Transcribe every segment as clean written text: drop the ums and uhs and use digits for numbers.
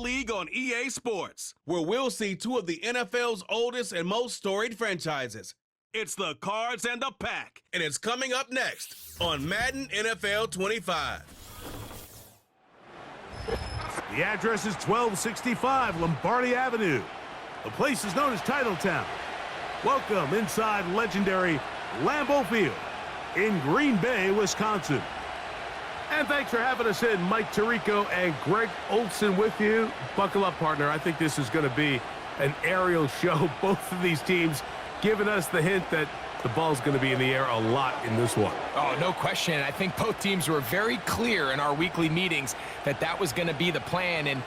NFL League on EA Sports, where we'll see two of the NFL's oldest and most storied franchises. It's the Cards and the Pack, and it's coming up next on Madden NFL 25. The address is 1265 Lombardi Avenue. The place is known as Titletown. Welcome inside legendary Lambeau Field in Green Bay, Wisconsin. And thanks for having us in, Mike Tirico and Greg Olson with you. Buckle up, partner. I think this is going to be an aerial show. Both of these teams giving us the hint that the ball's going to be in the air a lot in this one. Oh, no question. I think both teams were very clear in our weekly meetings that that was going to be the plan. And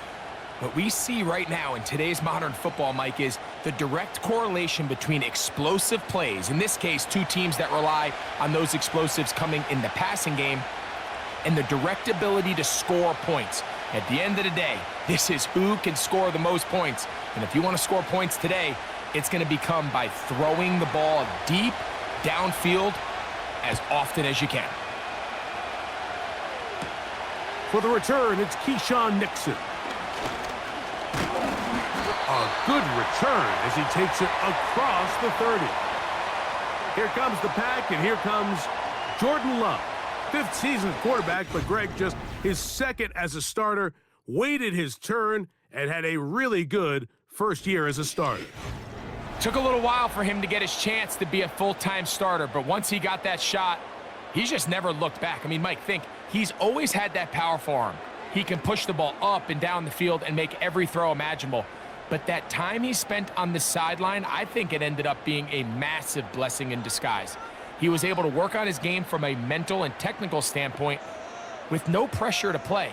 what we see right now in today's modern football, Mike, is the direct correlation between explosive plays, in this case, two teams that rely on those explosives coming in the passing game, and the direct ability to score points. At the end of the day, this is who can score the most points. And if you want to score points today, it's going to become by throwing the ball deep downfield as often as you can. For the return, it's Keyshawn Nixon. A good return as he takes it across the 30. Here comes the pack, and here comes Jordan Love. Fifth season quarterback, but Greg just his second as a starter, waited his turn, and had a really good first year as a starter. Took a little while for him to get his chance to be a full-time starter, but once he got that shot, he's just never looked back. I mean, Mike, think, he's always had that powerful arm. He can push the ball up and down the field and make every throw imaginable. But that time he spent on the sideline, I think it ended up being a massive blessing in disguise. He was able to work on his game from a mental and technical standpoint with no pressure to play.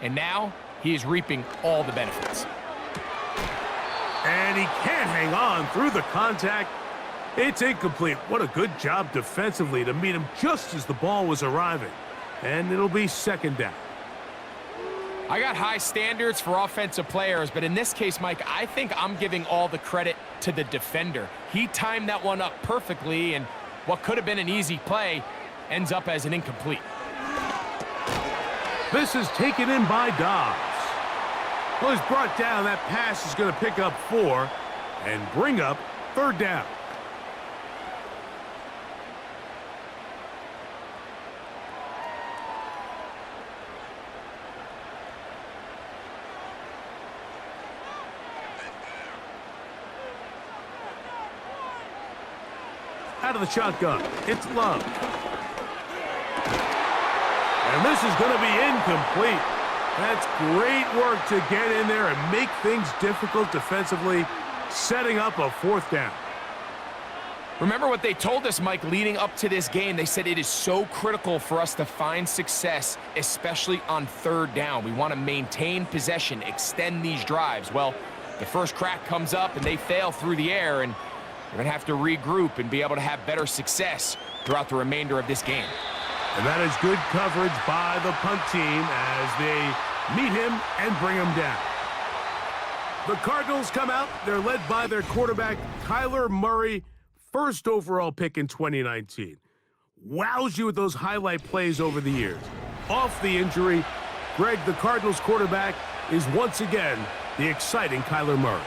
And now he is reaping all the benefits. And he can't hang on through the contact. It's incomplete. What a good job defensively to meet him just as the ball was arriving. And it'll be second down. I got high standards for offensive players, but in this case, Mike, I think I'm giving all the credit to the defender. He timed that one up perfectly, and what could have been an easy play ends up as an incomplete. This is taken in by Dobbs. Well, he's brought down. That pass is going to pick up 4 and bring up third down. Out of the shotgun, it's Love. And this is going to be incomplete. That's great work to get in there and make things difficult defensively, setting up a fourth down. Remember what they told us, Mike, leading up to this game. They said it is so critical for us to find success, especially on third down. We want to maintain possession, extend these drives. Well, the first crack comes up and they fail through the air, and we're going to have to regroup and be able to have better success throughout the remainder of this game. And that is good coverage by the punt team as they meet him and bring him down. The Cardinals come out. They're led by their quarterback, Kyler Murray, first overall pick in 2019. Wows you with those highlight plays over the years. Off the injury, Greg, the Cardinals quarterback, is once again the exciting Kyler Murray.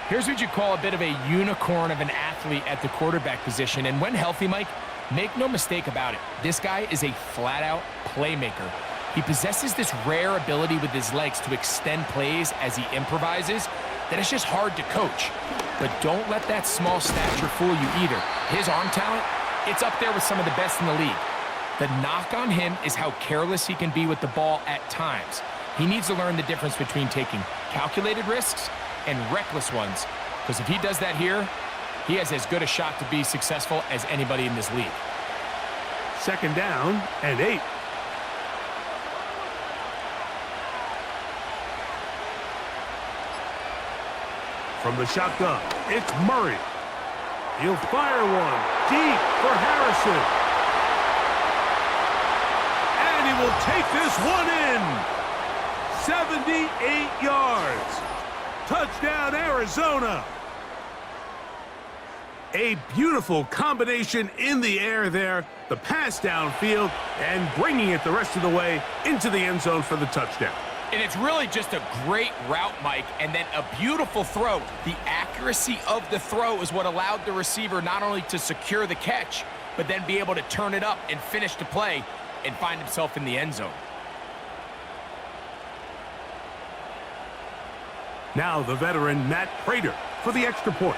Here's what you call a bit of a unicorn of an athlete at the quarterback position. And when healthy, Mike, make no mistake about it, this guy is a flat-out playmaker. He possesses this rare ability with his legs to extend plays as he improvises that it's just hard to coach. But don't let that small stature fool you either. His arm talent, it's up there with some of the best in the league. The knock on him is how careless he can be with the ball at times. He needs to learn the difference between taking calculated risks and reckless ones, because if he does that here, he has as good a shot to be successful as anybody in this league. Second down and 8. From the shotgun, it's Murray. He'll fire one deep for Harrison. And he will take this one in. 78 yards. Touchdown, Arizona. A beautiful combination in the air there. The pass downfield and bringing it the rest of the way into the end zone for the touchdown. And it's really just a great route, Mike, and then a beautiful throw. The accuracy of the throw is what allowed the receiver not only to secure the catch, but then be able to turn it up and finish the play and find himself in the end zone. Now the veteran Matt Prater for the extra point.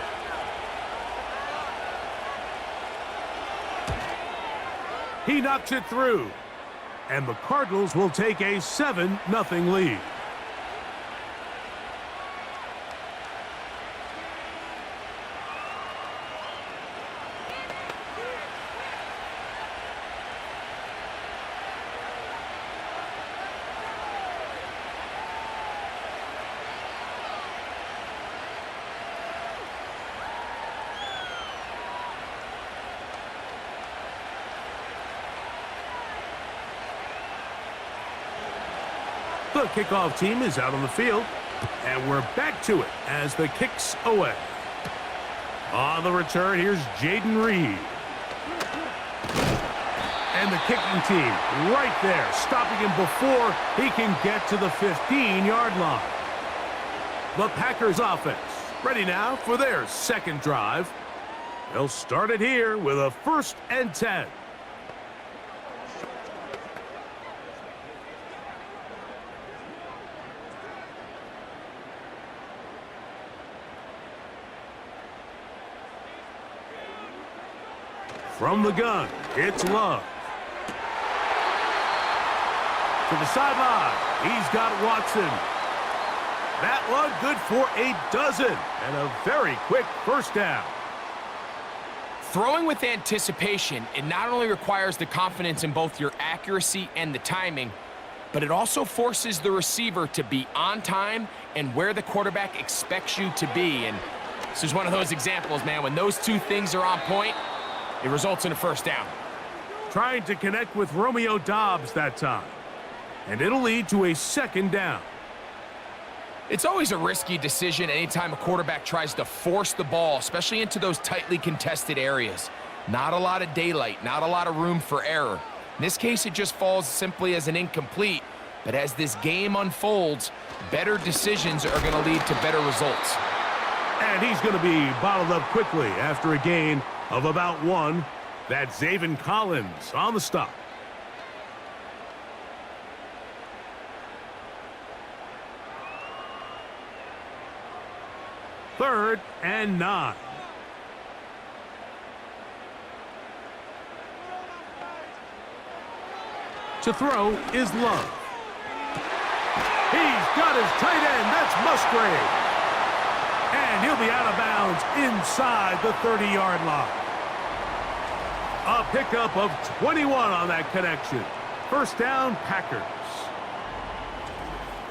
He knocks it through. And the Cardinals will take a 7-0 lead. The kickoff team is out on the field, and we're back to it as the kick's away. On the return, here's Jaden Reed. And the kicking team right there, stopping him before he can get to the 15-yard line. The Packers offense ready now for their second drive. They'll start it here with a 1st and 10. From the gun, it's Love. To the sideline, he's got Watson. That one good for a dozen, and a very quick first down. Throwing with anticipation, it not only requires the confidence in both your accuracy and the timing, but it also forces the receiver to be on time and where the quarterback expects you to be. And this is one of those examples, man. When those two things are on point, it results in a first down. Trying to connect with Romeo Doubs that time. And it'll lead to a 2nd down. It's always a risky decision anytime a quarterback tries to force the ball, especially into those tightly contested areas. Not a lot of daylight, not a lot of room for error. In this case, it just falls simply as an incomplete. But as this game unfolds, better decisions are going to lead to better results. And he's going to be bottled up quickly after a gain of about 1. That's Zaven Collins on the stop. Third and 9. To throw is Love. He's got his tight end. That's Musgrave. And he'll be out of bounds inside the 30-yard line. A pickup of 21 on that connection. First down, Packers.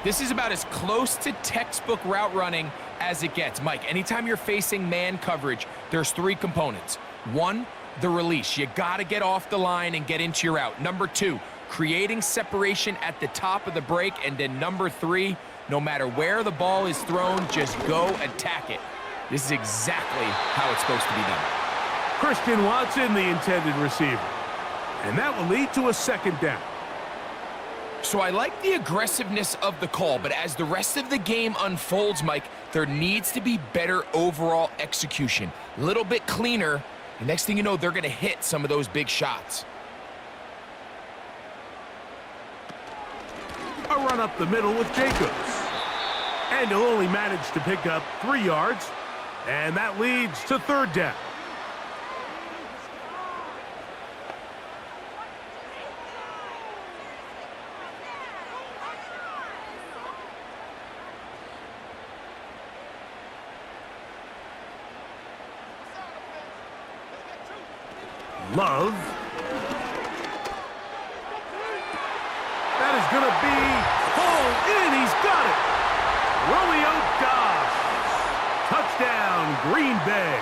This is about as close to textbook route running as it gets. Mike, anytime you're facing man coverage, there's 3 components. 1, the release. You got to get off the line and get into your route. Number 2, creating separation at the top of the break. And then number 3, no matter where the ball is thrown, just go attack it. This is exactly how it's supposed to be done. Christian Watson, the intended receiver. And that will lead to a 2nd down. So I like the aggressiveness of the call, but as the rest of the game unfolds, Mike, there needs to be better overall execution. A little bit cleaner. The next thing you know, they're going to hit some of those big shots. A run up the middle with Jacobs. And he'll only manage to pick up 3 yards. And that leads to 3rd down. Love. That is going to be pulled in. He's got it. Romeo Doubs. Touchdown, Green Bay.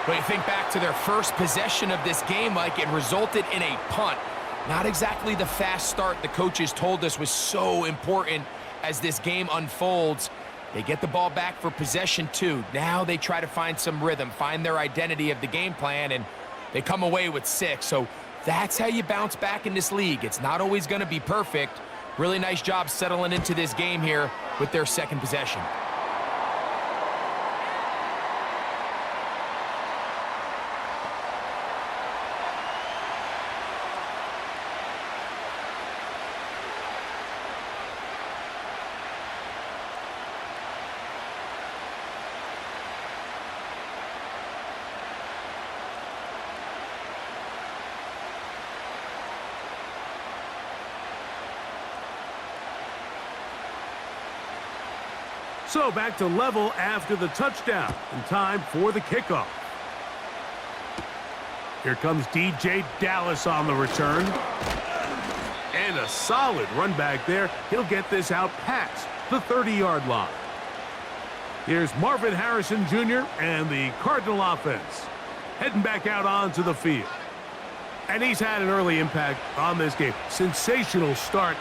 But you think back to their first possession of this game, Mike, it resulted in a punt. Not exactly the fast start the coaches told us was so important as this game unfolds. They get the ball back for possession 2. Now they try to find some rhythm, find their identity of the game plan, and they come away with 6. So that's how you bounce back in this league. It's not always going to be perfect, Really nice job settling into this game here with their second possession. So back to level after the touchdown, and time for the kickoff. Here comes DJ Dallas on the return. And a solid run back there. He'll get this out past the 30-yard line. Here's Marvin Harrison Jr. and the Cardinal offense heading back out onto the field. And he's had an early impact on this game. Sensational start,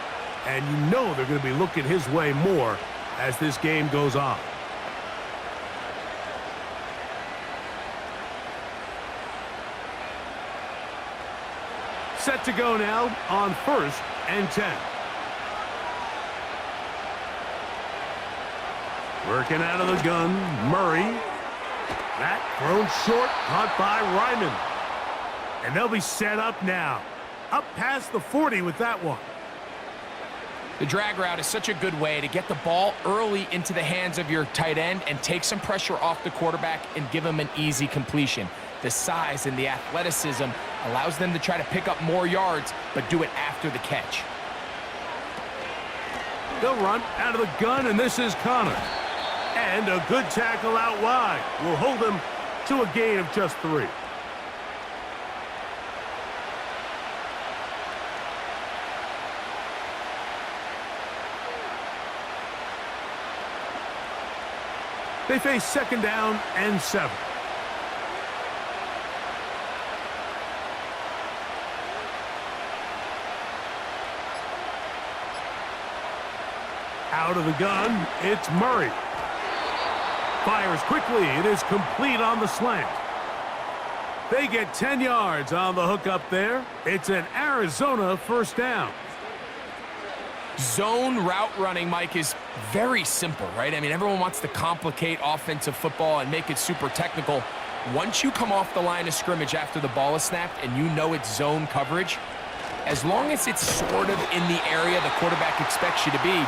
and you know they're going to be looking his way more as this game goes on. Set to go now on 1st and 10. Working out of the gun, Murray. That thrown short, caught by Ryman. And they'll be set up now. Up past the 40 with that one. The drag route is such a good way to get the ball early into the hands of your tight end and take some pressure off the quarterback and give him an easy completion. The size and the athleticism allows them to try to pick up more yards, but do it after the catch. They'll run out of the gun, and this is Connor. And a good tackle out wide will hold him to a gain of just 3. They face 2nd down and 7. Out of the gun, it's Murray. Fires quickly. It is complete on the slant. They get 10 yards on the hook up there. It's an Arizona 1st down. Zone route running, Mike, is very simple, right? I mean, everyone wants to complicate offensive football and make it super technical. Once you come off the line of scrimmage after the ball is snapped and you know it's zone coverage, as long as it's sort of in the area the quarterback expects you to be,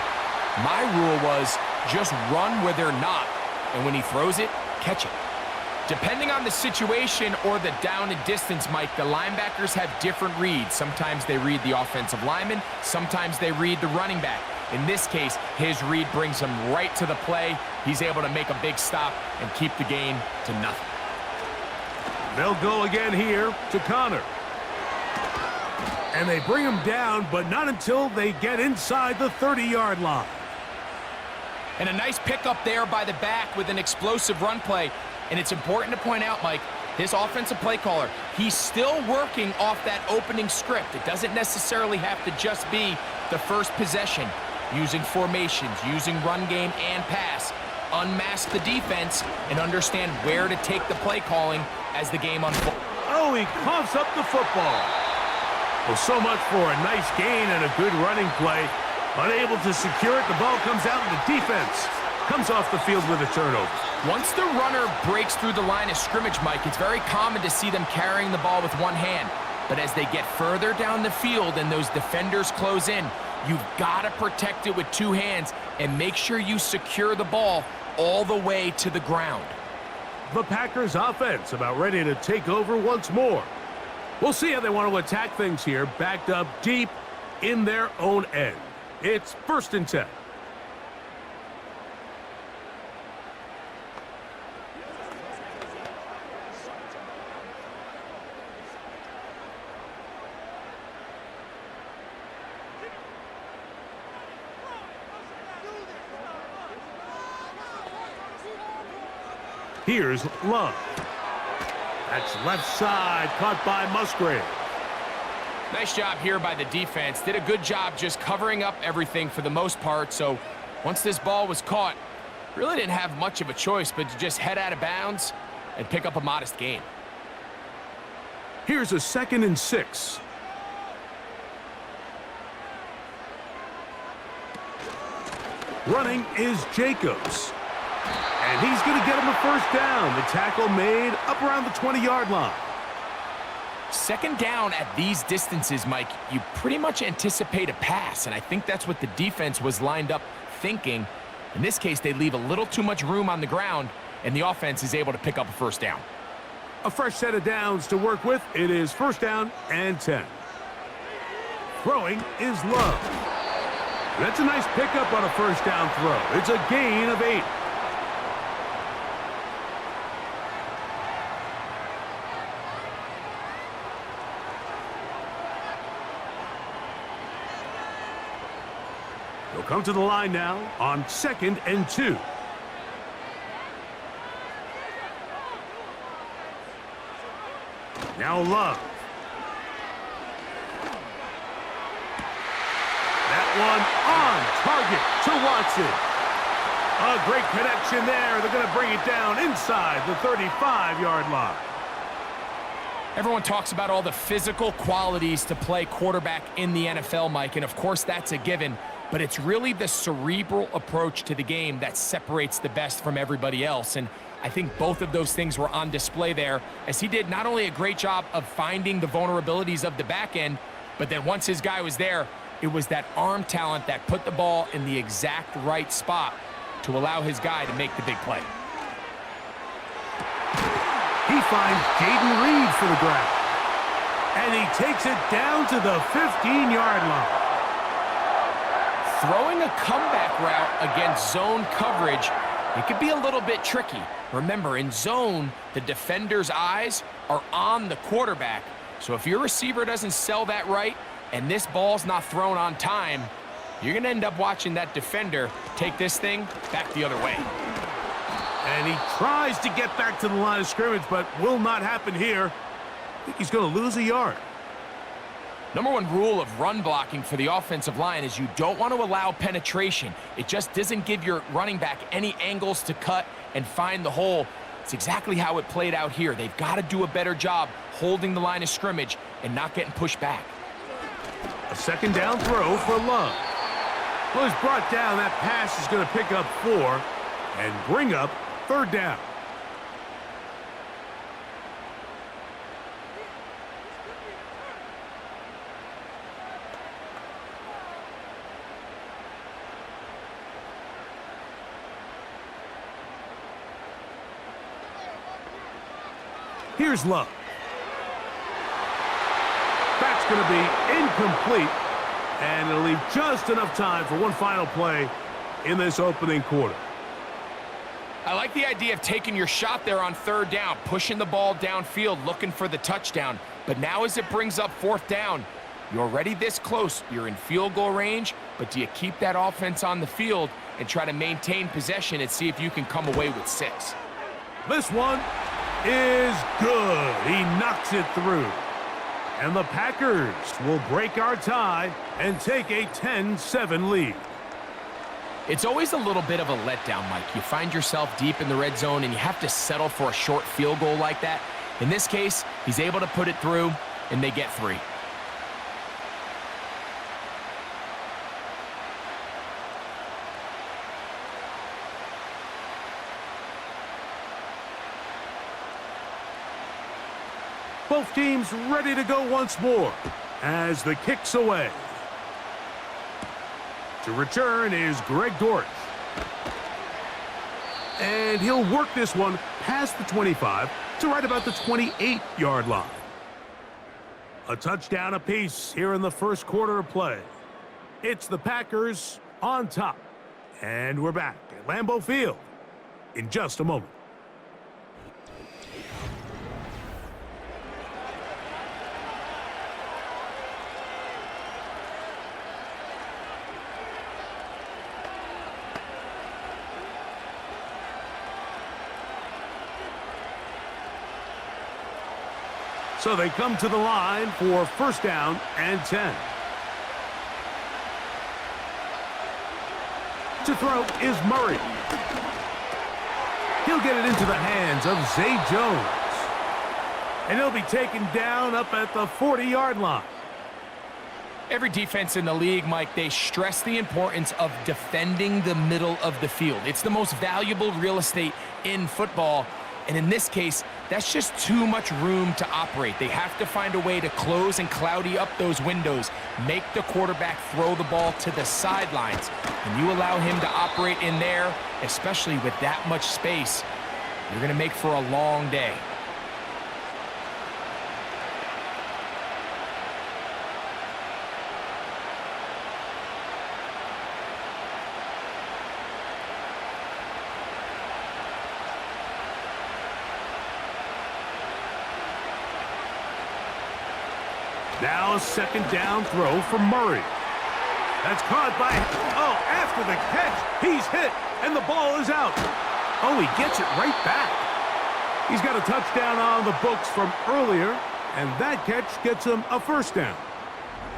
my rule was just run where they're not, and when he throws it, catch it. Depending on the situation or the down and distance, Mike, the linebackers have different reads. Sometimes they read the offensive lineman, sometimes they read the running back. In this case, his read brings him right to the play. He's able to make a big stop and keep the gain to nothing. They'll go again here to Connor. And they bring him down, but not until they get inside the 30-yard line. And a nice pickup there by the back with an explosive run play. And it's important to point out, Mike, this offensive play caller, he's still working off that opening script. It doesn't necessarily have to just be the first possession. Using formations, using run game and pass. Unmask the defense and understand where to take the play calling as the game unfolds. Oh, he coughs up the football. Well, so much for a nice gain and a good running play. Unable to secure it, the ball comes out and the defense comes off the field with a turnover. Once the runner breaks through the line of scrimmage, Mike, it's very common to see them carrying the ball with one hand. But as they get further down the field and those defenders close in, you've got to protect it with 2 hands and make sure you secure the ball all the way to the ground. The Packers offense about ready to take over once more. We'll see how they want to attack things here, backed up deep in their own end. It's 1st and 10. Here's Love. That's left side, caught by Musgrave. Nice job here by the defense. Did a good job just covering up everything for the most part. So once this ball was caught, really didn't have much of a choice but to just head out of bounds and pick up a modest gain. Here's a 2nd and 6. Running is Jacobs. And he's going to get him a first down. The tackle made up around the 20-yard line. Second down at these distances, Mike, you pretty much anticipate a pass, and I think that's what the defense was lined up thinking. In this case, they leave a little too much room on the ground, and the offense is able to pick up a first down. A fresh set of downs to work with. It is first down and 10. Throwing is Love. That's a nice pickup on a first down throw. It's a gain of 8. He'll come to the line now on 2nd and 2. Now Love. That one on target to Watson. A great connection there. They're going to bring it down inside the 35-yard line. Everyone talks about all the physical qualities to play quarterback in the NFL, Mike, and of course that's a given, but it's really the cerebral approach to the game that separates the best from everybody else, and I think both of those things were on display there, as he did not only a great job of finding the vulnerabilities of the back end, but then once his guy was there, it was that arm talent that put the ball in the exact right spot to allow his guy to make the big play. He finds Jaden Reed for the grab. And he takes it down to the 15-yard line. Throwing a comeback route against zone coverage, it could be a little bit tricky. Remember, in zone, the defender's eyes are on the quarterback. So if your receiver doesn't sell that right and this ball's not thrown on time, you're going to end up watching that defender take this thing back the other way. And he tries to get back to the line of scrimmage, but will not happen here. I think he's going to lose a yard. Number one rule of run blocking for the offensive line is you don't want to allow penetration. It just doesn't give your running back any angles to cut and find the hole. It's exactly how it played out here. They've got to do a better job holding the line of scrimmage and not getting pushed back. A second down throw for Love. Well, he's brought down. That pass is going to pick up 4 and bring up third down. Here's Love. That's going to be incomplete, and it'll leave just enough time for one final play in this opening quarter. I like the idea of taking your shot there on third down, pushing the ball downfield, looking for the touchdown. But now as it brings up fourth down, you're already this close. You're in field goal range, but do you keep that offense on the field and try to maintain possession and see if you can come away with 6? This one is good. He knocks it through. And the Packers will break our tie and take a 10-7 lead. It's always a little bit of a letdown, Mike. You find yourself deep in the red zone and you have to settle for a short field goal like that. In this case, he's able to put it through and they get 3. Both teams ready to go once more as the kick's away. To return is Greg Dortch. And he'll work this one past the 25 to right about the 28-yard line. A touchdown apiece here in the first quarter of play. It's the Packers on top. And we're back at Lambeau Field in just a moment. So they come to the line for first down and 10. To throw is Murray. He'll get it into the hands of Zay Jones. And he'll be taken down up at the 40-yard line. Every defense in the league, Mike, they stress the importance of defending the middle of the field. It's the most valuable real estate in football. And in this case, that's just too much room to operate. They have to find a way to close and cloudy up those windows, make the quarterback throw the ball to the sidelines. When you allow him to operate in there, especially with that much space, you're going to make for a long day. Now a second down throw for Murray. That's caught by, after the catch, he's hit, and the ball is out. Oh, he gets it right back. He's got a touchdown on the books from earlier, and that catch gets him a first down.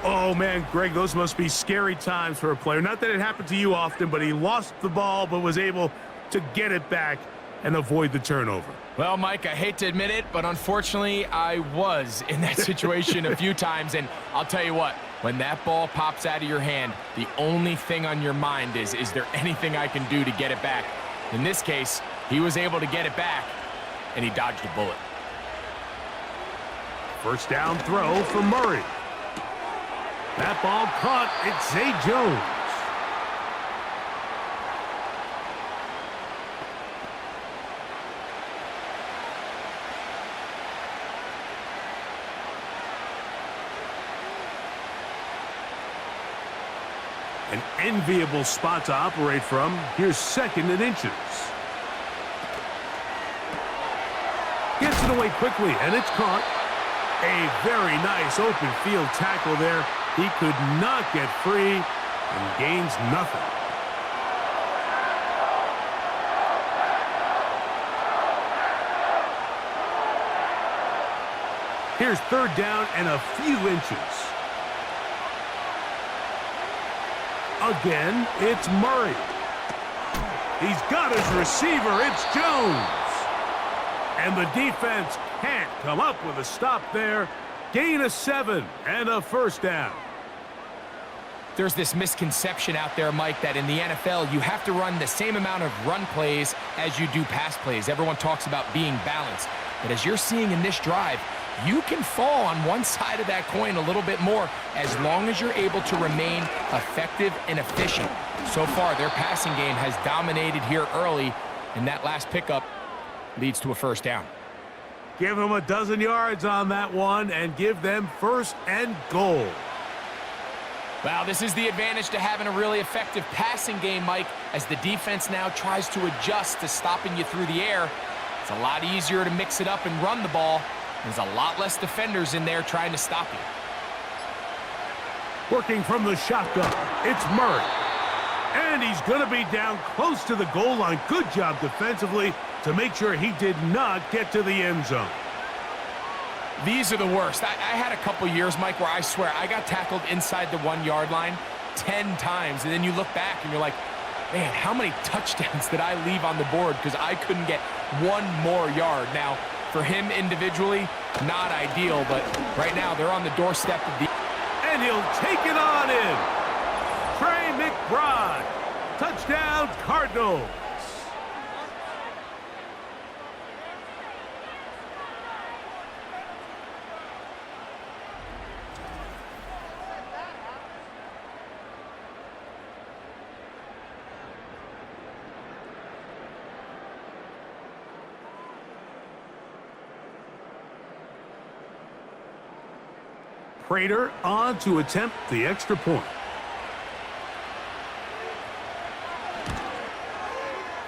Oh, man, Greg, those must be scary times for a player. Not that it happened to you often, but he lost the ball but was able to get it back and avoid the turnover. Well, Mike, I hate to admit it, but unfortunately, I was in that situation a few times, and I'll tell you what, when that ball pops out of your hand, the only thing on your mind is there anything I can do to get it back? In this case, he was able to get it back, and he dodged a bullet. First down throw for Murray. That ball caught. It's Zay Jones. An enviable spot to operate from. Here's second and inches. Gets it away quickly, and it's caught. A very nice open field tackle there. He could not get free and gains nothing. Here's third down and a few inches. Again, it's Murray. He's got his receiver. It's Jones. And the defense can't come up with a stop there. Gain of 7 and a first down. There's this misconception out there, Mike, that in the NFL, you have to run the same amount of run plays as you do pass plays. Everyone talks about being balanced. But as you're seeing in this drive, you can fall on one side of that coin a little bit more as long as you're able to remain effective and efficient. So far, their passing game has dominated here early, and that last pickup leads to a first down. Give them a dozen yards on that one and give them first and goal. Well, this is the advantage to having a really effective passing game, Mike, as the defense now tries to adjust to stopping you through the air. It's a lot easier to mix it up and run the ball. There's a lot less defenders in there trying to stop you. Working from the shotgun, it's Murray. And he's going to be down close to the goal line. Good job defensively to make sure he did not get to the end zone. These are the worst. I had a couple years, Mike, where I swear I got tackled inside the 1 yard line 10 times. And then you look back and you're like, man, how many touchdowns did I leave on the board because I couldn't get one more yard? Now, for him individually, not ideal, but right now they're on the doorstep of the... And he'll take it on in. Trey McBride. Touchdown, Cardinals. Prater on to attempt the extra point.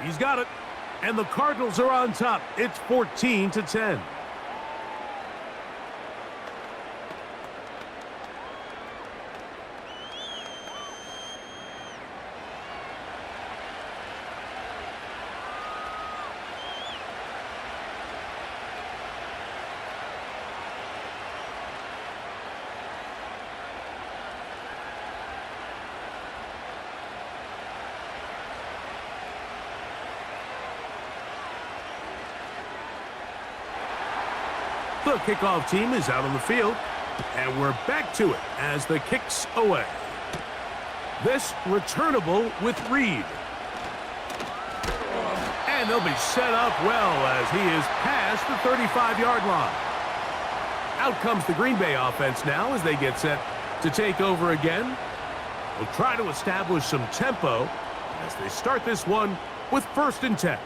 He's got it. And the Cardinals are on top. It's 14-10. The kickoff team is out on the field. And we're back to it as the kick's away. This returnable with Reed. And they'll be set up well as he is past the 35-yard line. Out comes the Green Bay offense now as they get set to take over again. They'll try to establish some tempo as they start this one with 1st and 10.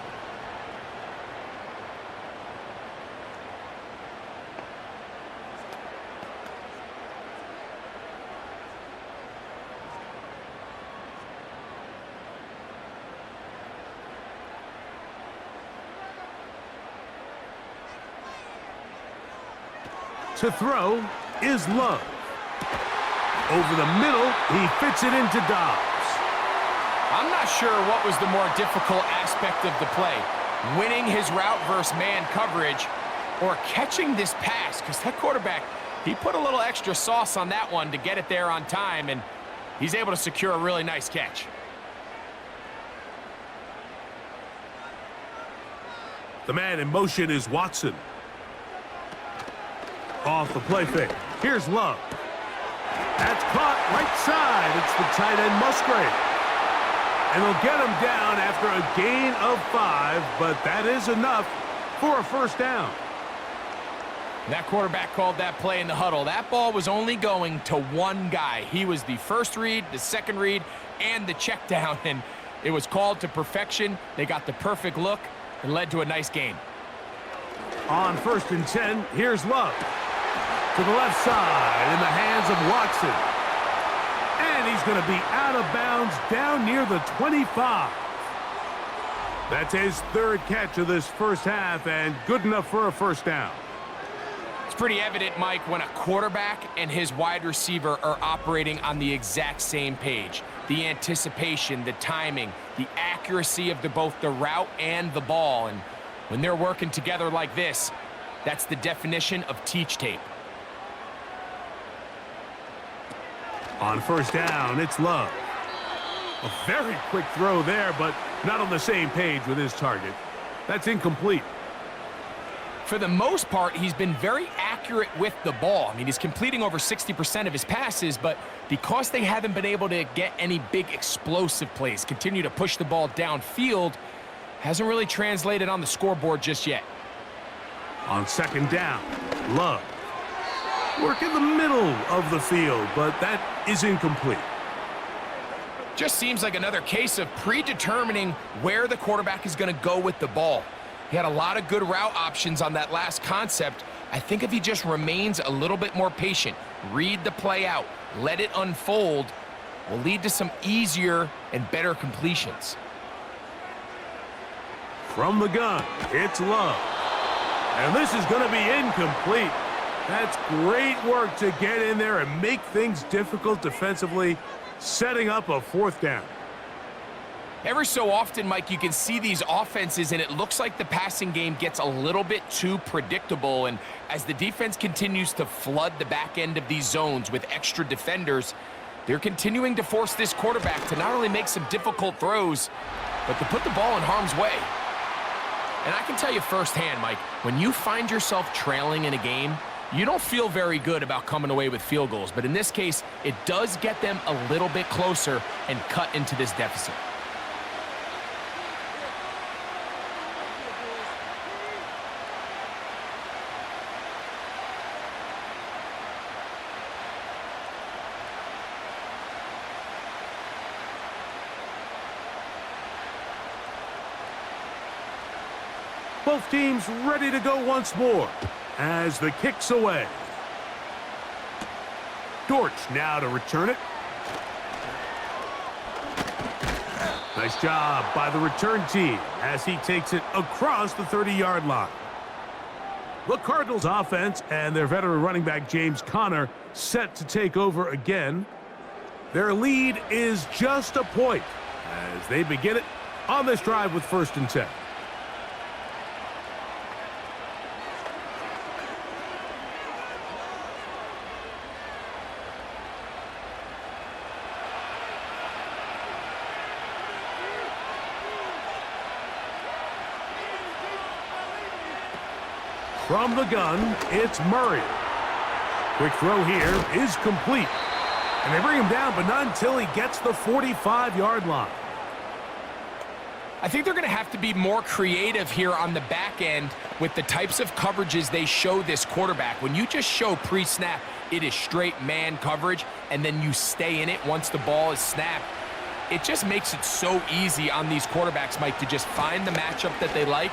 To throw is Love. Over the middle, he fits it into Dobbs. I'm not sure what was the more difficult aspect of the play, winning his route versus man coverage or catching this pass, because that quarterback, he put a little extra sauce on that one to get it there on time, and he's able to secure a really nice catch. The man in motion is Watson. Off the play fake. Here's Love. That's caught right side. It's the tight end Musgrave. And they'll get him down after a gain of 5, but that is enough for a 1st down. That quarterback called that play in the huddle. That ball was only going to one guy. He was the first read, the second read, and the check down, and it was called to perfection. They got the perfect look and led to a nice gain. On 1st and 10, here's Love. To the left side in the hands of Watson. And he's going to be out of bounds down near the 25. That's his 3rd catch of this first half and good enough for a 1st down. It's pretty evident, Mike, when a quarterback and his wide receiver are operating on the exact same page. The anticipation, the timing, the accuracy of both the route and the ball. And when they're working together like this, that's the definition of teach tape. On 1st down, it's Love. A very quick throw there, but not on the same page with his target. That's incomplete. For the most part, he's been very accurate with the ball. I mean, he's completing over 60% of his passes, but because they haven't been able to get any big explosive plays, continue to push the ball downfield, hasn't really translated on the scoreboard just yet. On 2nd down, Love. Work in the middle of the field, but that is incomplete. Just seems like another case of predetermining where the quarterback is going to go with the ball. He had a lot of good route options on that last concept. I think if he just remains a little bit more patient, read the play out, let it unfold, will lead to some easier and better completions. From the gun, it's Love. And this is going to be incomplete. That's great work to get in there and make things difficult defensively, setting up a 4th down. Every so often, Mike, you can see these offenses, and it looks like the passing game gets a little bit too predictable. And as the defense continues to flood the back end of these zones with extra defenders, they're continuing to force this quarterback to not only make some difficult throws, but to put the ball in harm's way. And I can tell you firsthand, Mike, when you find yourself trailing in a game, you don't feel very good about coming away with field goals. But in this case, it does get them a little bit closer and cut into this deficit. Both teams ready to go once more as the kick's away. Dortch now to return it. Nice job by the return team as he takes it across the 30-yard line. The Cardinals offense and their veteran running back James Conner set to take over again. Their lead is just a point as they begin it on this drive with 1st and 10. From the gun, it's Murray. Quick throw here is complete. And they bring him down, but not until he gets the 45-yard line. I think they're going to have to be more creative here on the back end with the types of coverages they show this quarterback. When you just show pre-snap, it is straight man coverage, and then you stay in it once the ball is snapped. It just makes it so easy on these quarterbacks, Mike, to just find the matchup that they like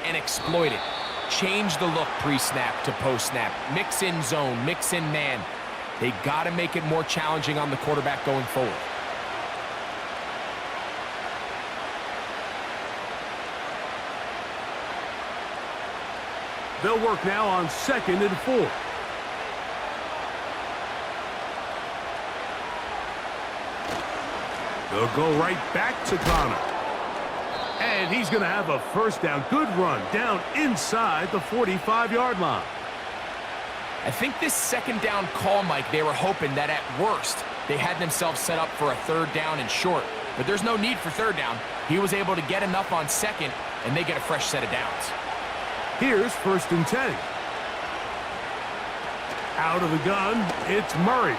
and exploit it. Change the look pre-snap to post-snap. Mix in zone, mix in man. They got to make it more challenging on the quarterback going forward. They'll work now on 2nd and 4. They'll go right back to Connor. And he's going to have a first down. Good run down inside the 45-yard line. I think this 2nd down call, Mike, they were hoping that at worst they had themselves set up for a 3rd down and short. But there's no need for 3rd down. He was able to get enough on 2nd, and they get a fresh set of downs. Here's 1st and 10. Out of the gun, it's Murray.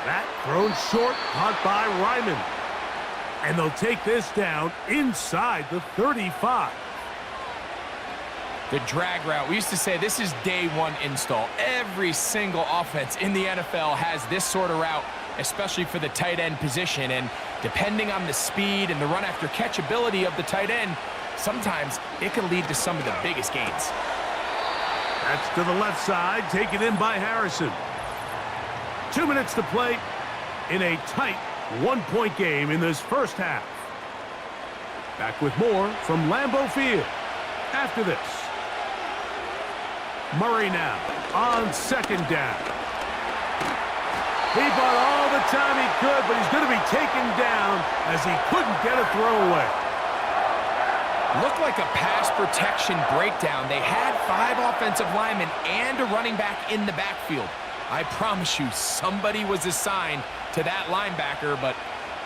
That thrown short, caught by Ryman. And they'll take this down inside the 35. The drag route. We used to say this is day one install. Every single offense in the NFL has this sort of route, especially for the tight end position. And depending on the speed and the run after catch ability of the tight end, sometimes it can lead to some of the biggest gains. That's to the left side, taken in by Harrison. 2 minutes to play in a tight one-point game in this first half. Back with more from Lambeau Field after this. Murray now on 2nd down. He bought all the time he could, but he's going to be taken down as he couldn't get a throwaway. Looked like a pass protection breakdown. They had 5 offensive linemen and a running back in the backfield. I promise you, somebody was assigned to that linebacker, but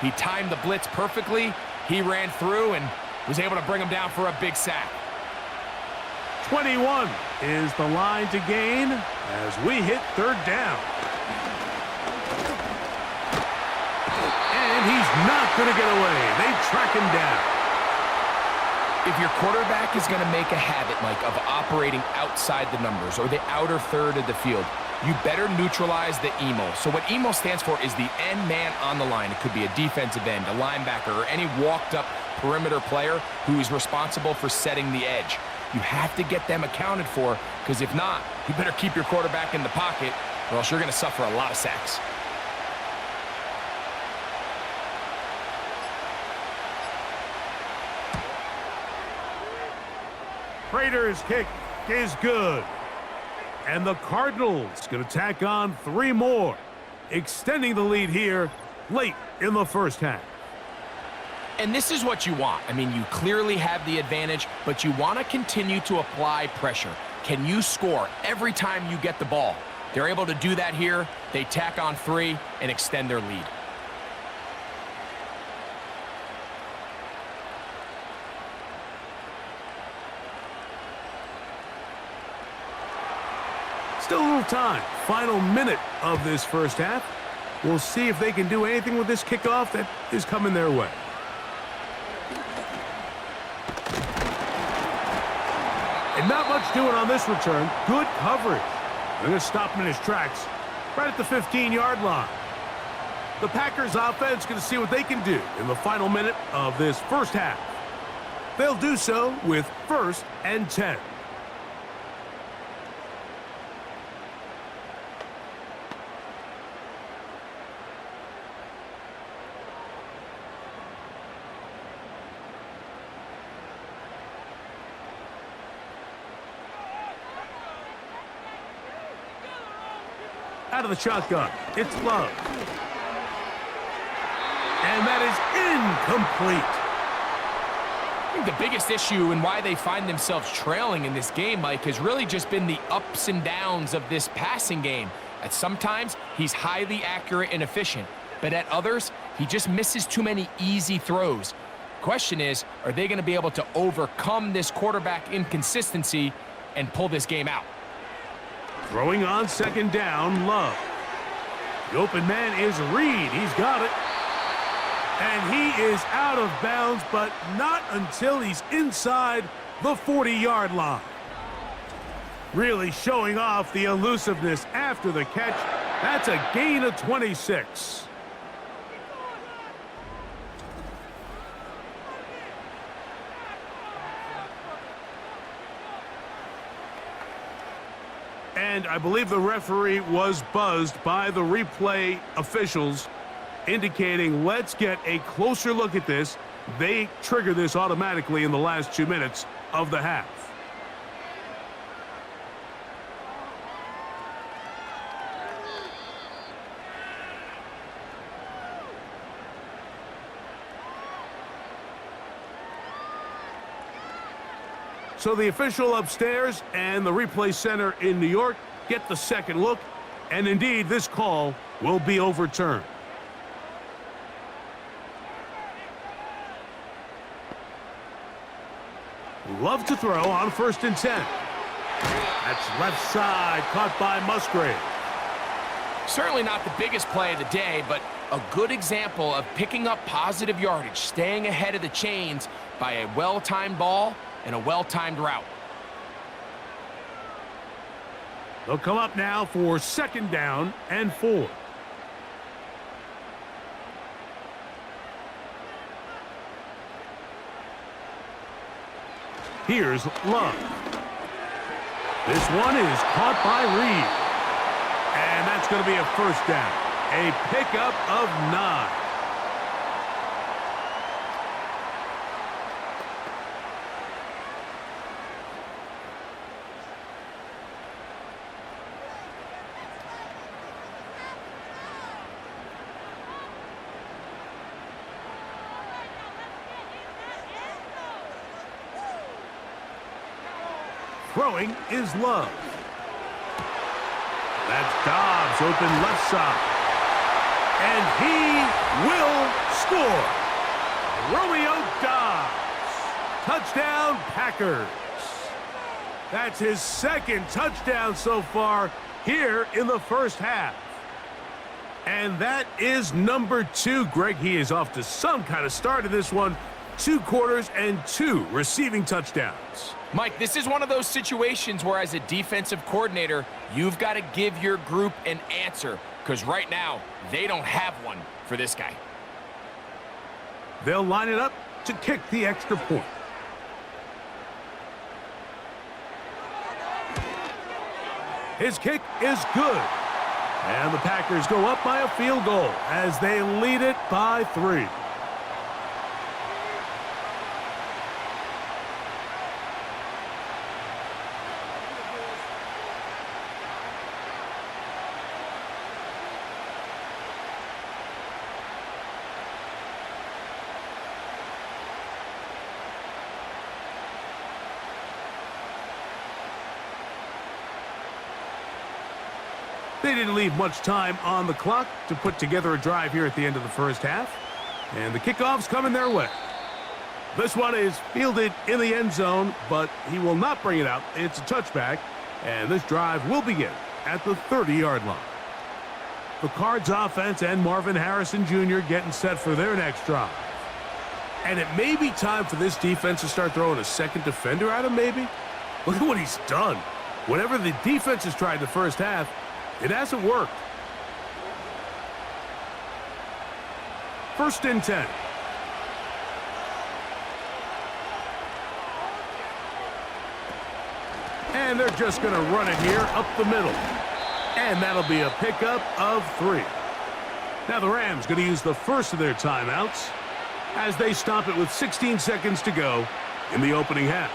he timed the blitz perfectly. He ran through and was able to bring him down for a big sack. 21 is the line to gain as we hit 3rd down. And he's not going to get away. They track him down. If your quarterback is going to make a habit, Mike, of operating outside the numbers or the outer third of the field, you better neutralize the EMO. So what EMO stands for is the end man on the line. It could be a defensive end, a linebacker, or any walked-up perimeter player who is responsible for setting the edge. You have to get them accounted for, because if not, you better keep your quarterback in the pocket, or else you're going to suffer a lot of sacks. Prater's kick is good. And the Cardinals going to tack on 3 more, extending the lead here late in the first half. And this is what you want. I mean, you clearly have the advantage, but you want to continue to apply pressure. Can you score every time you get the ball? They're able to do that here. They tack on 3 and extend their lead. Still a little time. Final minute of this first half. We'll see if they can do anything with this kickoff that is coming their way. And not much doing on this return. Good coverage. They're going to stop him in his tracks right at the 15-yard line. The Packers offense going to see what they can do in the final minute of this first half. They'll do so with 1st and 10. Out of the shotgun, it's Love. And that is incomplete. I think the biggest issue and why they find themselves trailing in this game, Mike, has really just been the ups and downs of this passing game. At sometimes, he's highly accurate and efficient, but at others, he just misses too many easy throws. Question is, are they going to be able to overcome this quarterback inconsistency and pull this game out? Throwing on second down, Love. The open man is Reed. He's got it. And he is out of bounds, but not until he's inside the 40-yard line. Really showing off the elusiveness after the catch. That's a gain of 26. And I believe the referee was buzzed by the replay officials, indicating let's get a closer look at this. They trigger this automatically in the last 2 minutes of the half. So the official upstairs and the replay center in New York get the second look, and indeed this call will be overturned. Love to throw on 1st and 10. That's left side, caught by Musgrave. Certainly not the biggest play of the day, but a good example of picking up positive yardage, staying ahead of the chains by a well-timed ball and a well-timed route. They'll come up now for 2nd down and 4. Here's Love. This one is caught by Reed. And that's going to be a 1st down. A pickup of 9. Throwing is Love. That's Dobbs, open left side. And he will score. Romeo Dobbs. Touchdown, Packers. That's his 2nd touchdown so far here in the first half. And that is number 2. Greg, he is off to some kind of start in this one. 2 quarters and 2 receiving touchdowns. Mike, this is one of those situations where as a defensive coordinator, you've got to give your group an answer, because right now, they don't have one for this guy. They'll line it up to kick the extra point. His kick is good. And the Packers go up by a field goal as they lead it by 3. They didn't leave much time on the clock to put together a drive here at the end of the first half. And the kickoff's coming their way. This one is fielded in the end zone, but he will not bring it out. It's a touchback, and this drive will begin at the 30-yard line. The Cards offense and Marvin Harrison Jr. getting set for their next drive. And it may be time for this defense to start throwing a second defender at him, maybe. Look at what he's done. Whatever the defense has tried the first half, it hasn't worked. 1st and 10. And they're just going to run it here up the middle. And that'll be a pickup of 3. Now the Rams going to use the first of their timeouts as they stop it with 16 seconds to go in the opening half.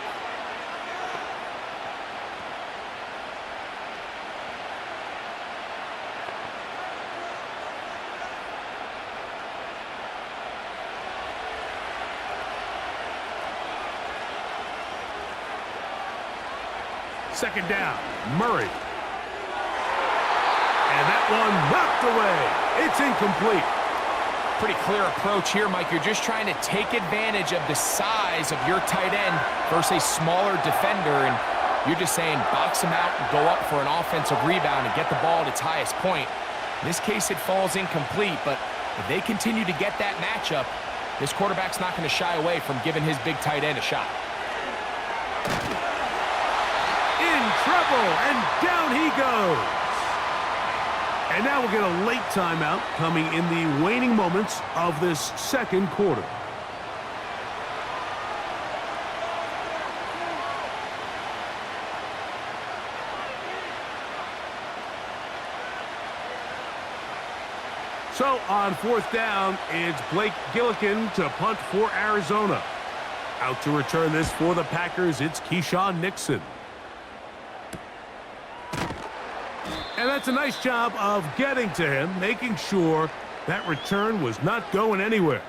Second down, Murray. And that one knocked away. It's incomplete. Pretty clear approach here, Mike. You're just trying to take advantage of the size of your tight end versus a smaller defender, and You're just saying box him out and go up for an offensive rebound and get the ball at its highest point. In this case, it falls incomplete, but if they continue to get that matchup, this quarterback's not going to shy away from giving his big tight end a shot. In trouble, and down he goes. And now we'll get a late timeout coming in the waning moments of this second quarter. So on fourth down, it's Blake Gillikin to punt for Arizona. Out to return this for the Packers, it's Keyshawn Nixon. And that's a nice job of getting to him, making sure that return was not going anywhere.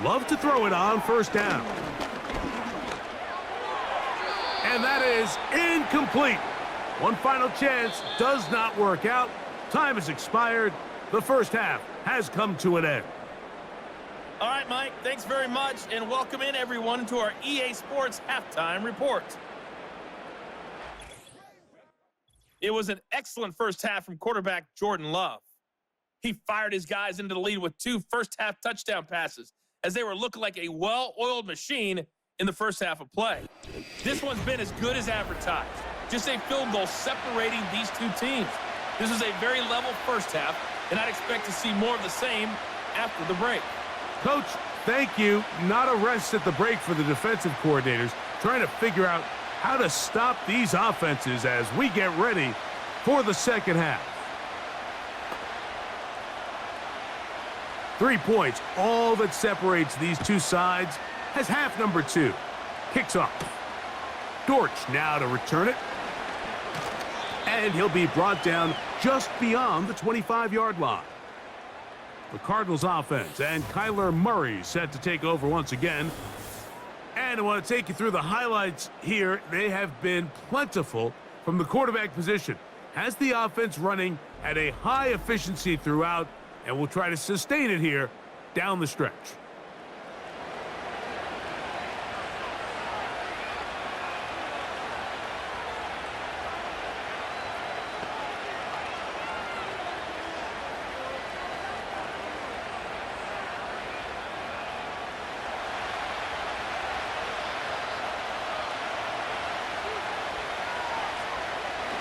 Love to throw it on first down. And that is incomplete. One final chance does not work out. Time has expired. The first half has come to an end. All right, Mike, thanks very much, and welcome in everyone to our EA Sports Halftime Report. It was an excellent first half from quarterback Jordan Love. He fired his guys into the lead with 2 first-half touchdown passes as they were looking like a well-oiled machine in the first half of play. This one's been as good as advertised. Just a field goal separating these two teams. This was a very level first half, and I'd expect to see more of the same after the break. Coach, thank you. Not a rest at the break for the defensive coordinators, trying to figure out how to stop these offenses as we get ready for the second half. 3 points, all that separates these two sides as half number 2 kicks off. Dortch now to return it. And he'll be brought down just beyond the 25-yard line. The Cardinals offense and Kyler Murray set to take over once again. And I want to take you through the highlights here. They have been plentiful from the quarterback position. Has the offense running at a high efficiency throughout, and we'll try to sustain it here down the stretch.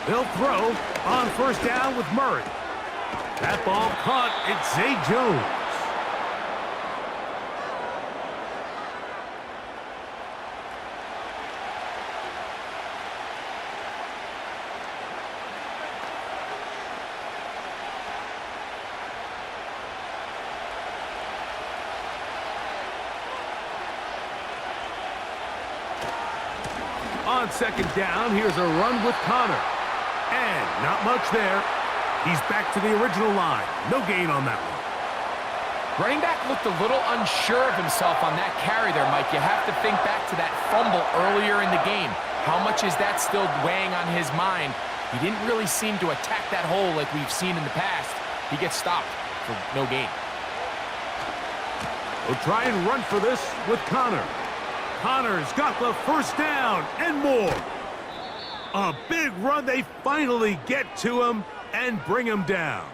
They'll throw on first down with Murray. That ball caught. It's Zay Jones. On second down, here's a run with Connor. And not much there. He's back to the original line. No gain on that one. Running back looked a little unsure of himself on that carry there, Mike. You have to think back to that fumble earlier in the game. How much is that still weighing on his mind? He didn't really seem to attack that hole like we've seen in the past. He gets stopped for no gain. We'll try and run for this with Connor. Connor's got the first down and more. A big run. They finally get to him and bring him down.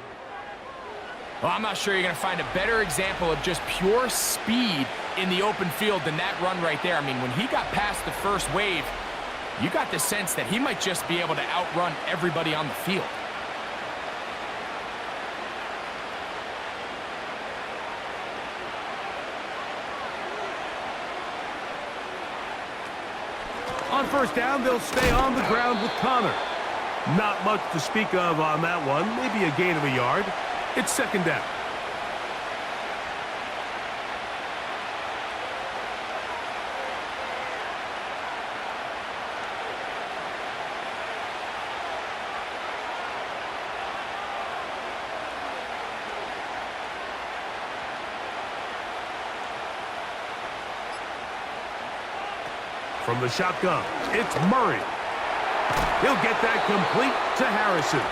Well, I'm not sure you're going to find a better example of just pure speed in the open field than that run right there. I mean, when he got past the first wave, you got the sense that he might just be able to outrun everybody on the field. On first down, they'll stay on the ground with Connor. Not much to speak of on that one. Maybe a gain of a yard. It's second down. From the shotgun, it's Murray. He'll get that complete to Harrison.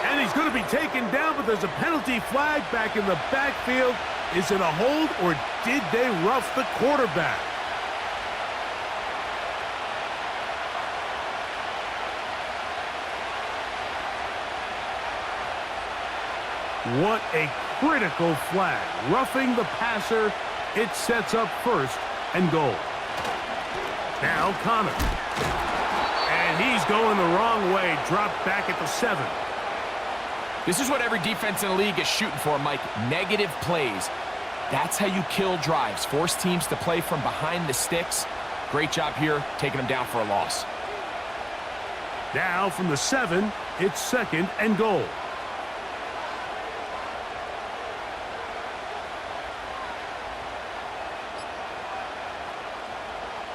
And he's going to be taken down, but there's a penalty flag back in the backfield. Is it a hold, or did they rough the quarterback? What a critical flag. Roughing the passer, it sets up first and goal. Now Connor. And he's going the wrong way, dropped back at the 7. This is what every defense in the league is shooting for, Mike. Negative plays. That's how you kill drives. Force teams to play from behind the sticks. Great job here, taking them down for a loss. Now from the 7, it's second and goal.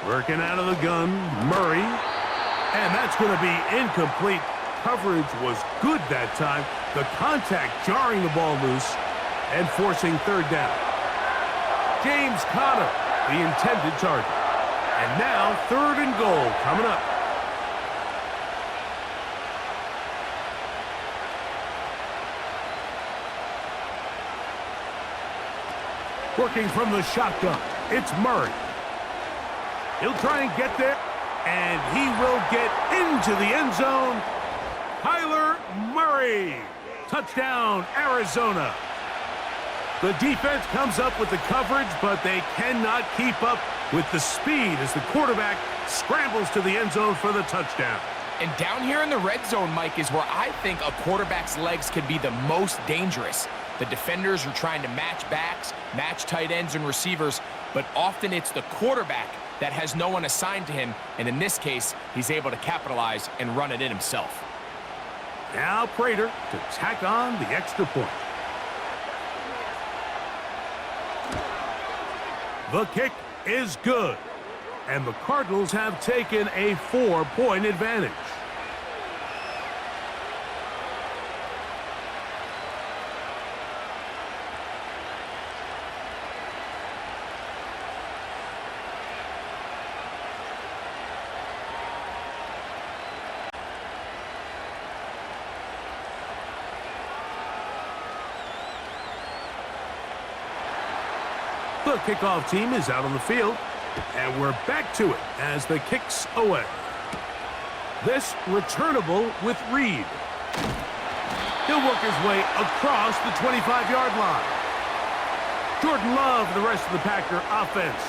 Working out of the gun, Murray. And that's going to be incomplete. Coverage was good that time. The contact jarring the ball loose and forcing third down. James Conner, the intended target. And now third and goal coming up. Working from the shotgun, it's Murray. He'll try and get there, and he will get into the end zone. Kyler Murray. Touchdown, Arizona. The defense comes up with the coverage, but they cannot keep up with the speed as the quarterback scrambles to the end zone for the touchdown. And down here in the red zone, Mike, is where I think a quarterback's legs can be the most dangerous. The defenders are trying to match backs, match tight ends and receivers, but often it's the quarterback that has no one assigned to him, and in this case, he's able to capitalize and run it in himself. Now Prater to tack on the extra point. The kick is good, and the Cardinals have taken a 4-point advantage. The kickoff team is out on the field, and we're back to it as the kick's away. This returnable with Reed. He'll work his way across the 25-yard line. Jordan Love and the rest of the Packer offense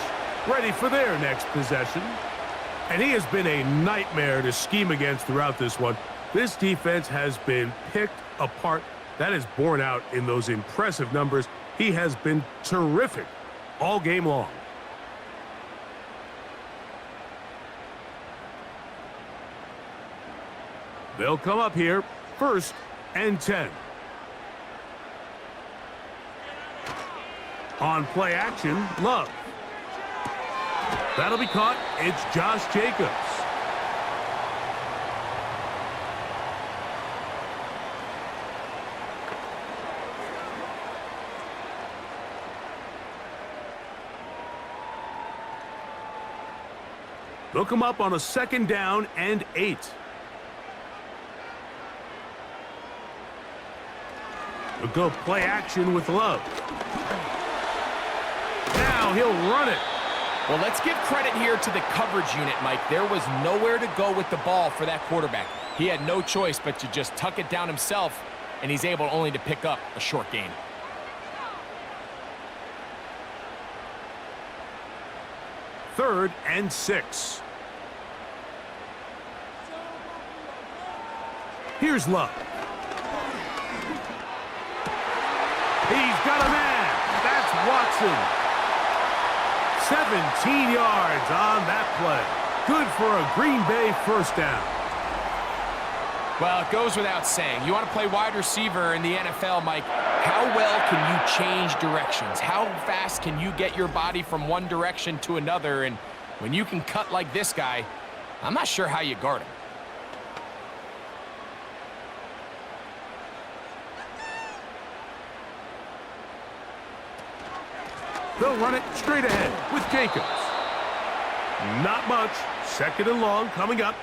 ready for their next possession. And he has been a nightmare to scheme against throughout this one. This defense has been picked apart. That is borne out in those impressive numbers. He has been terrific all game long. They'll come up here, 1st and 10. On play action, Love. That'll be caught. It's Josh Jacobs. They'll come up on a 2nd down and 8. They'll go play action with Love. Now he'll run it. Well, let's give credit here to the coverage unit, Mike. There was nowhere to go with the ball for that quarterback. He had no choice but to just tuck it down himself, and he's able only to pick up a short gain. Third and 6. Here's Love. He's got a man. That's Watson. 17 yards on that play. Good for a Green Bay 1st down. Well, it goes without saying. You want to play wide receiver in the NFL, Mike, how well can you change directions? How fast can you get your body from one direction to another? And when you can cut like this guy, I'm not sure how you guard him. They'll run it straight ahead with Jacobs. Not much. Second and long coming up.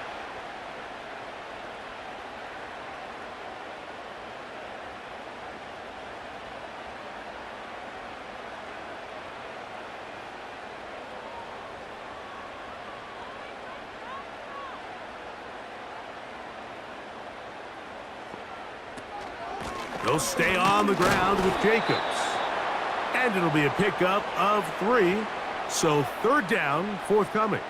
They'll stay on the ground with Jacobs. And it'll be a pickup of 3. So third down, forthcoming.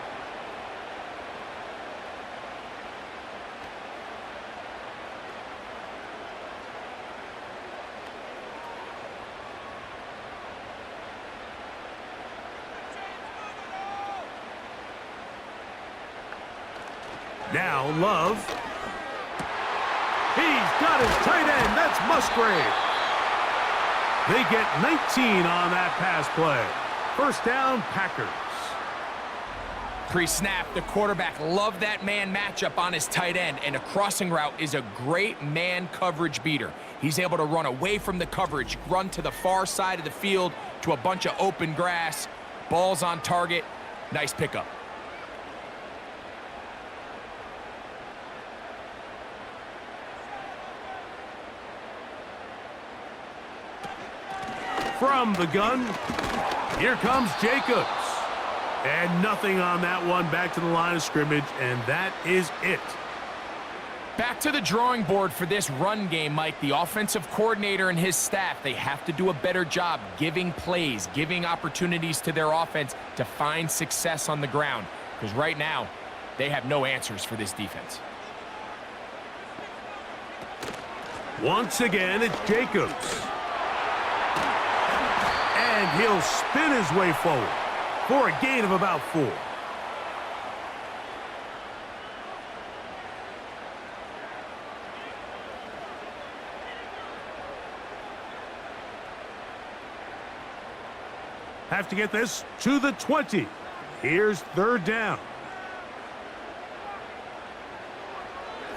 Now Love. He's got his tight end. That's Musgrave. They get 19 on that pass play. First down, Packers. Pre-snap, the quarterback loved that man matchup on his tight end, and a crossing route is a great man coverage beater. He's able to run away from the coverage, run to the far side of the field to a bunch of open grass. Ball's on target. Nice pickup. From the gun, here comes Jacobs. And nothing on that one, back to the line of scrimmage, and that is it. Back to the drawing board for this run game, Mike. The offensive coordinator and his staff, they have to do a better job giving plays, giving opportunities to their offense to find success on the ground. Because right now, they have no answers for this defense. Once again, it's Jacobs. And he'll spin his way forward for a gain of about 4. Have to get this to the 20. Here's third down.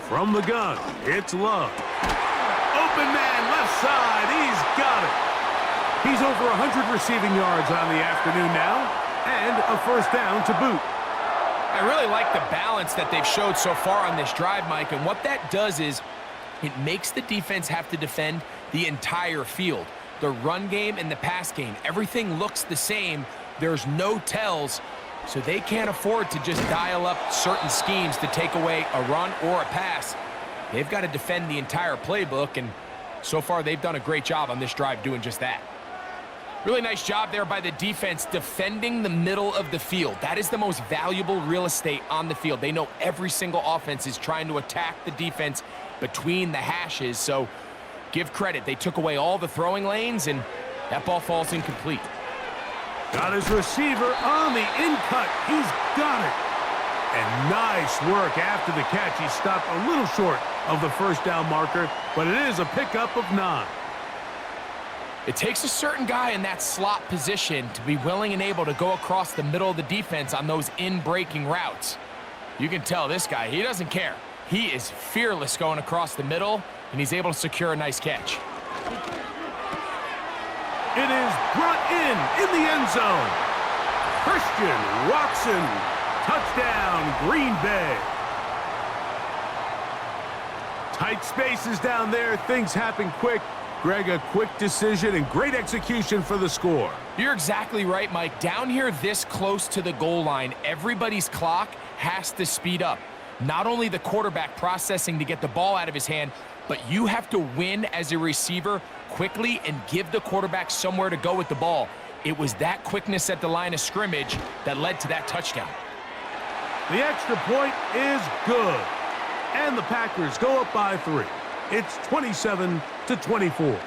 From the gun, it's Love. Open man, left side, he's got it. He's over 100 receiving yards on the afternoon now, and a first down to boot. I really like the balance that they've showed so far on this drive, Mike, and what that does is it makes the defense have to defend the entire field. The run game and the pass game, everything looks the same. There's no tells, so they can't afford to just dial up certain schemes to take away a run or a pass. They've got to defend the entire playbook, and so far they've done a great job on this drive doing just that. Really nice job there by the defense defending the middle of the field. That is the most valuable real estate on the field. They know every single offense is trying to attack the defense between the hashes, so give credit. They took away all the throwing lanes, and that ball falls incomplete. Got his receiver on the in-cut. He's got it. And nice work after the catch. He stopped a little short of the first down marker, but it is a pickup of 9. It takes a certain guy in that slot position to be willing and able to go across the middle of the defense on those in-breaking routes. You can tell this guy, he doesn't care. He is fearless going across the middle, and he's able to secure a nice catch. It is brought in the end zone. Christian Watson, touchdown, Green Bay. Tight spaces down there, things happen quick. Greg, a quick decision and great execution for the score. You're exactly right, Mike. Down here this close to the goal line, everybody's clock has to speed up. Not only the quarterback processing to get the ball out of his hand, but you have to win as a receiver quickly and give the quarterback somewhere to go with the ball. It was that quickness at the line of scrimmage that led to that touchdown. The extra point is good. And the Packers go up by 3. It's 27-24.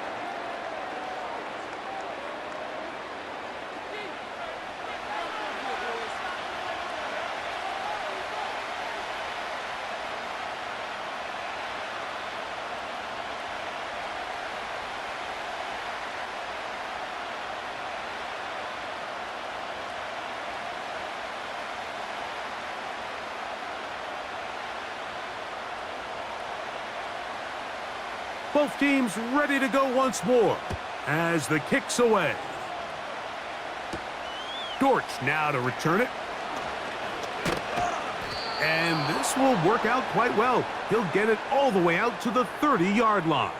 Both teams ready to go once more as the kick's away. Dortch now to return it. And this will work out quite well. He'll get it all the way out to the 30-yard line.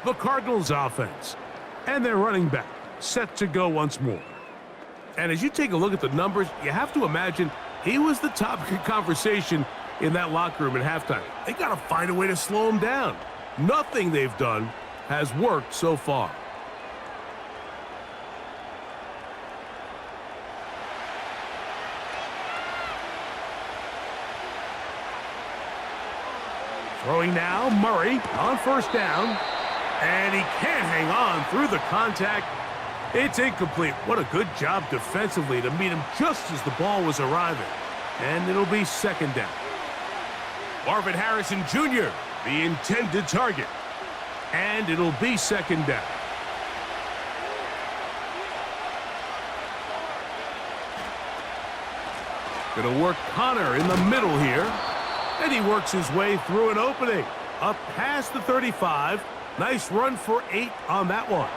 The Cardinals offense and their running back set to go once more. And as you take a look at the numbers, you have to imagine he was the topic of conversation in that locker room at halftime. They got to find a way to slow him down. Nothing they've done has worked so far. Throwing now, Murray on first down. And he can't hang on through the contact. It's incomplete. What a good job defensively to meet him just as the ball was arriving. And it'll be second down. Marvin Harrison Jr., the intended target. And it'll be second down. Gonna work Connor in the middle here. And he works his way through an opening. Up past the 35. Nice run for 8 on that one.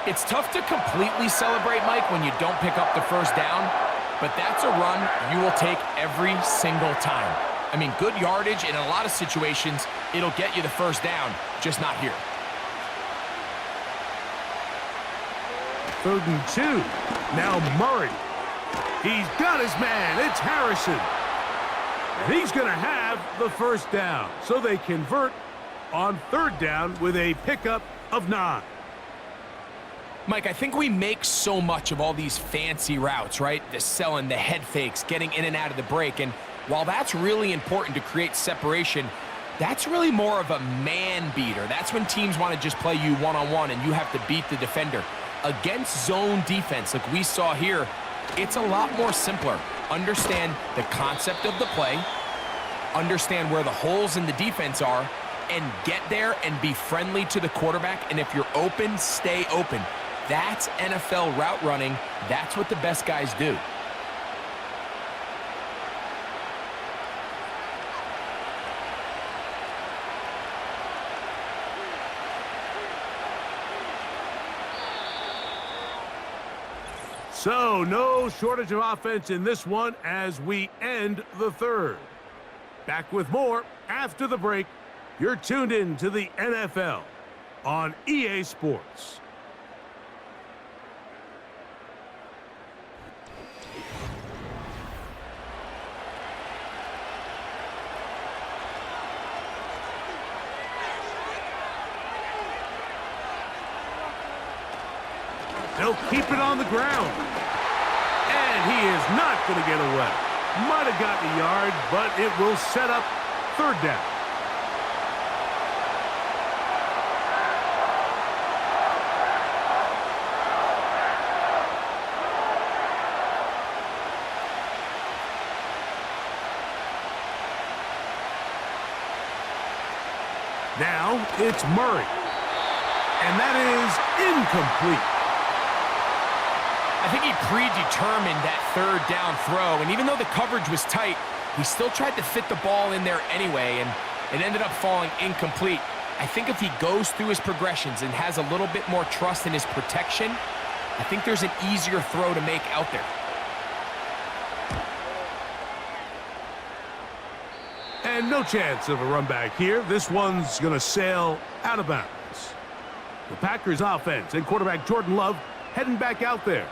It's tough to completely celebrate, Mike, when you don't pick up the first down, but that's a run you will take every single time. I mean, good yardage, in a lot of situations, it'll get you the first down, just not here. 3rd and 2. Now Murray. He's got his man. It's Harrison. And he's going to have the first down. So they convert on 3rd down with a pickup of 9. Mike, I think we make so much of all these fancy routes, right? The selling, the head fakes, getting in and out of the break. And while that's really important to create separation, that's really more of a man beater. That's when teams want to just play you one-on-one and you have to beat the defender. Against zone defense, like we saw here, it's a lot more simpler. Understand the concept of the play, understand where the holes in the defense are, and get there and be friendly to the quarterback. And if you're open, stay open. That's NFL route running. That's what the best guys do. So no shortage of offense in this one as we end the 3rd. Back with more after the break. You're tuned in to the NFL on EA Sports. They'll keep it on the ground. And he is not going to get away. Might have gotten a yard, but it will set up 3rd down. Now it's Murray. And that is incomplete. I think he predetermined that 3rd down throw, and even though the coverage was tight, he still tried to fit the ball in there anyway, and it ended up falling incomplete. I think if he goes through his progressions and has a little bit more trust in his protection, I think there's an easier throw to make out there. And no chance of a run back here. This one's going to sail out of bounds. The Packers offense and quarterback Jordan Love heading back out there.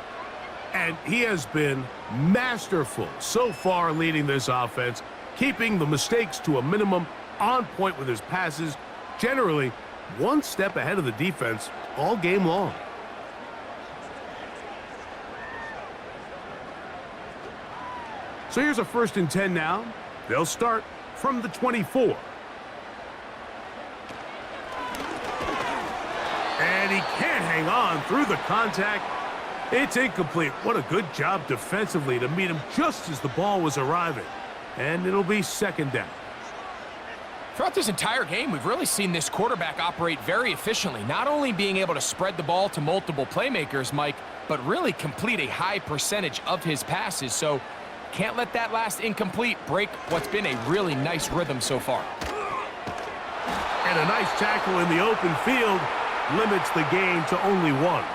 And he has been masterful so far leading this offense, keeping the mistakes to a minimum, on point with his passes, generally one step ahead of the defense all game long. So here's a 1st and 10 now. They'll start from the 24. And he can't hang on through the contact. It's incomplete. What a good job defensively to meet him just as the ball was arriving. And it'll be 2nd down. Throughout this entire game, we've really seen this quarterback operate very efficiently, not only being able to spread the ball to multiple playmakers, Mike, but really complete a high percentage of his passes. So can't let that last incomplete break what's been a really nice rhythm so far. And a nice tackle in the open field limits the gain to only 1.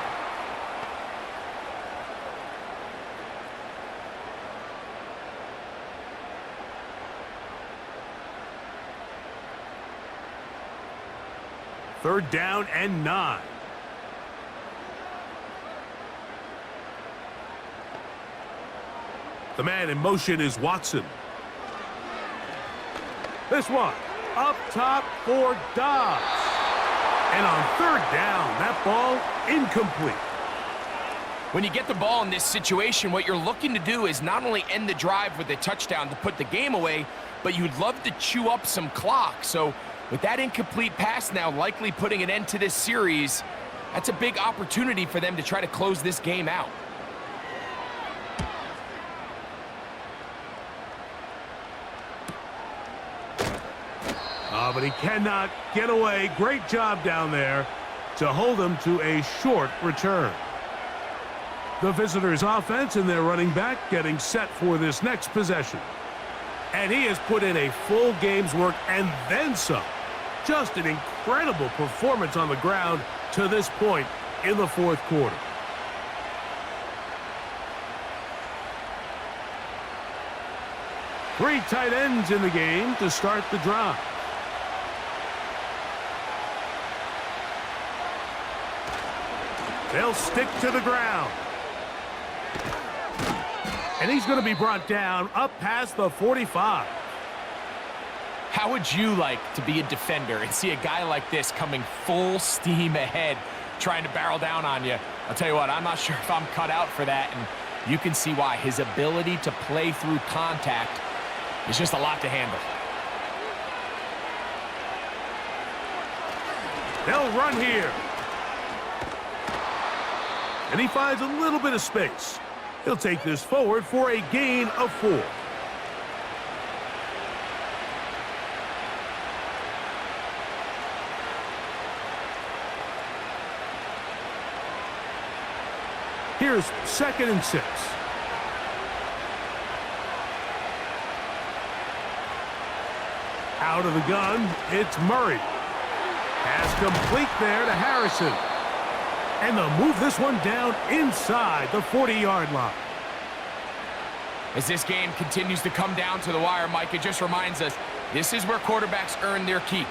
3rd down and 9. The man in motion is Watson. This one up top for Dobbs. And on 3rd down, that ball incomplete. When you get the ball in this situation, what you're looking to do is not only end the drive with a touchdown to put the game away, but you'd love to chew up some clock. So with that incomplete pass now likely putting an end to this series, that's a big opportunity for them to try to close this game out. But he cannot get away. Great job down there to hold him to a short return. The visitors' offense and their running back getting set for this next possession. And he has put in a full game's work and then some. Just an incredible performance on the ground to this point in the 4th quarter. Three tight ends in the game to start the drive. They'll stick to the ground. And he's going to be brought down up past the 45. How would you like to be a defender and see a guy like this coming full steam ahead, trying to barrel down on you? I'll tell you what, I'm not sure if I'm cut out for that, and you can see why. His ability to play through contact is just a lot to handle. They'll run here. And he finds a little bit of space. He'll take this forward for a gain of 4. Here's 2nd and 6. Out of the gun, it's Murray. Pass complete there to Harrison. And they'll move this one down inside the 40-yard line. As this game continues to come down to the wire, Mike, it just reminds us, this is where quarterbacks earn their keep.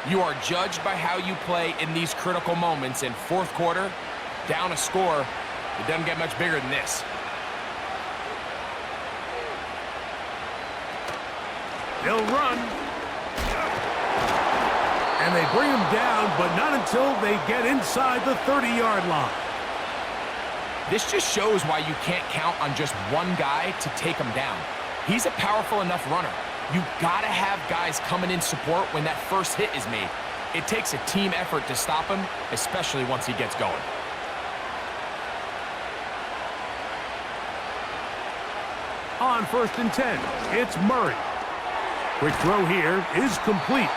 You are judged by how you play in these critical moments. In 4th quarter, down a score, it doesn't get much bigger than this. They'll run. And they bring him down, but not until they get inside the 30-yard line. This just shows why you can't count on just one guy to take him down. He's a powerful enough runner. You've got to have guys coming in support when that first hit is made. It takes a team effort to stop him, especially once he gets going. On 1st and 10, it's Murray. Quick throw here is complete.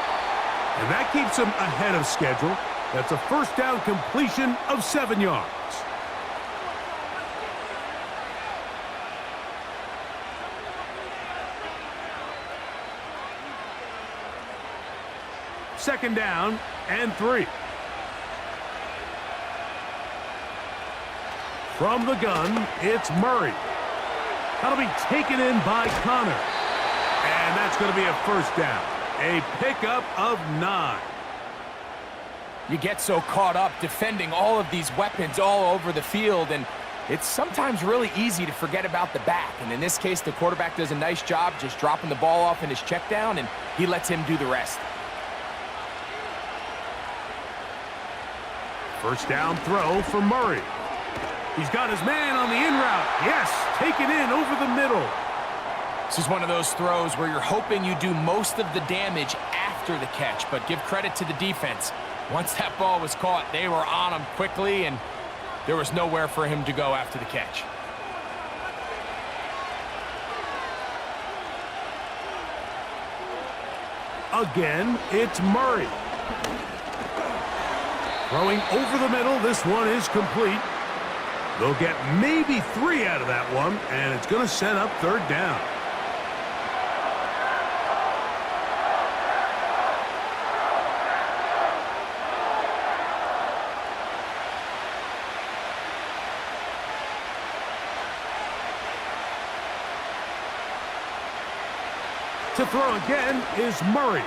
And that keeps him ahead of schedule. That's a 1st down completion of 7 yards. Second down and 3. From the gun, it's Murray. That'll be taken in by Connor. And that's going to be a 1st down. A pickup of 9. You get so caught up defending all of these weapons all over the field, and it's sometimes really easy to forget about the back. And in this case, the quarterback does a nice job just dropping the ball off in his check down, and he lets him do the rest. 1st down throw for Murray. He's got his man on the in route. Yes, taken in over the middle. This is one of those throws where you're hoping you do most of the damage after the catch, but give credit to the defense. Once that ball was caught, they were on him quickly, and there was nowhere for him to go after the catch. Again, it's Murray. Throwing over the middle, this one is complete. They'll get maybe 3 out of that one, and it's going to set up 3rd down. To throw again is Murray.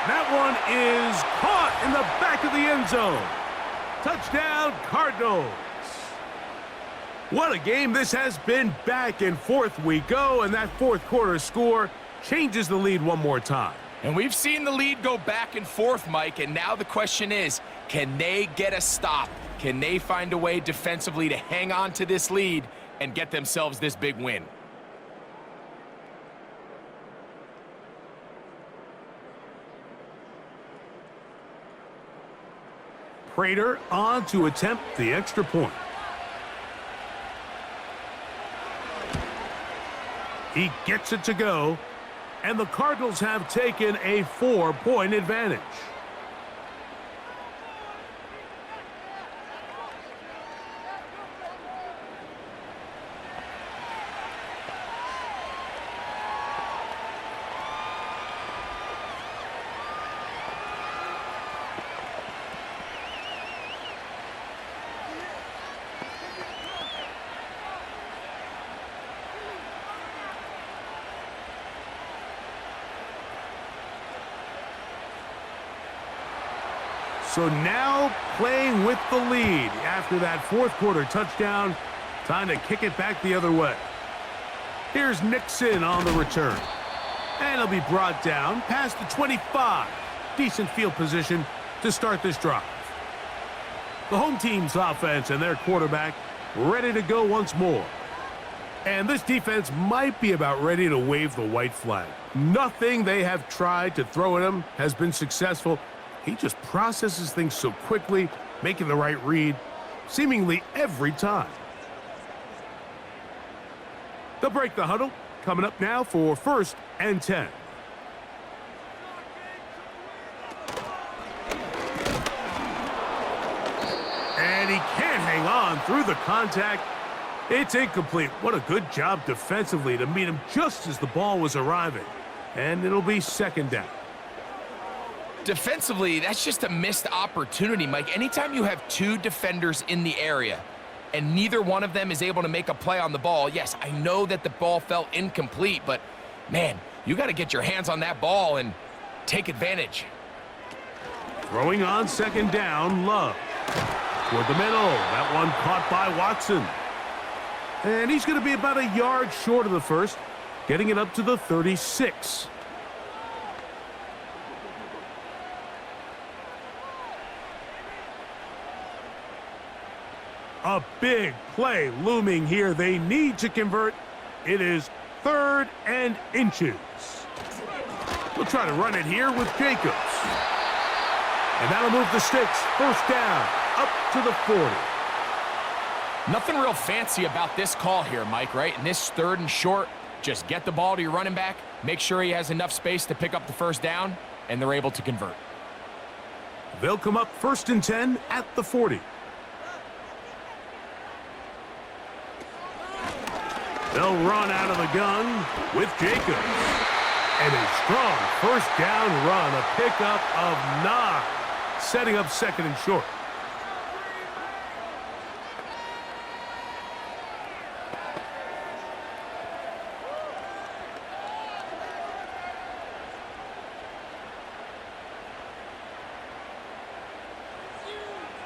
That one is caught in the back of the end zone. Touchdown, Cardinals. What a game this has been. Back and forth we go, and that fourth quarter score changes the lead one more time. And we've seen the lead go back and forth, Mike, and now the question is, can they get a stop? Can they find a way defensively to hang on to this lead and get themselves this big win? Prater on to attempt the extra point. He gets it to go, and the Cardinals have taken a 4-point advantage. So now playing with the lead after that fourth quarter touchdown. Time to kick it back the other way. Here's Nixon on the return. And he'll be brought down past the 25. Decent field position to start this drive. The home team's offense and their quarterback ready to go once more. And this defense might be about ready to wave the white flag. Nothing they have tried to throw at him has been successful. He just processes things so quickly, making the right read, seemingly every time. They'll break the huddle. Coming up now for 1st and 10. And he can't hang on through the contact. It's incomplete. What a good job defensively to meet him just as the ball was arriving. And it'll be 2nd down. Defensively, that's just a missed opportunity, Mike. Anytime you have two defenders in the area and neither one of them is able to make a play on the ball, yes, I know that the ball felt incomplete, but, man, you got to get your hands on that ball and take advantage. Throwing on 2nd down, Love. Toward the middle. That one caught by Watson. And he's going to be about a yard short of the first, getting it up to the 36. A big play looming here. They need to convert. It is 3rd and inches. We'll try to run it here with Jacobs. And that'll move the sticks. 1st down, up to the 40. Nothing real fancy about this call here, Mike, right? In this 3rd and short, just get the ball to your running back, make sure he has enough space to pick up the 1st down, and they're able to convert. They'll come up 1st and 10 at the 40. They'll run out of the gun with Jacobs. And a strong 1st down run, a pickup of 9, setting up 2nd and short.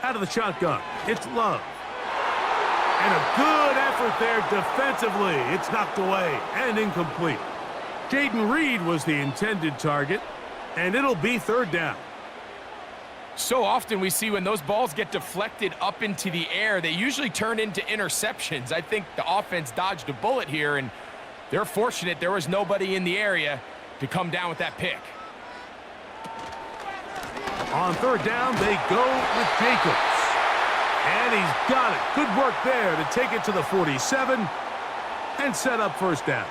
Out of the shotgun, it's Love. And a good effort there defensively. It's knocked away and incomplete. Jaden Reed was the intended target, and it'll be 3rd down. So often we see when those balls get deflected up into the air, they usually turn into interceptions. I think the offense dodged a bullet here, and they're fortunate there was nobody in the area to come down with that pick. On 3rd down, they go with Jacobs. And he's got it. Good work there to take it to the 47 and set up 1st down.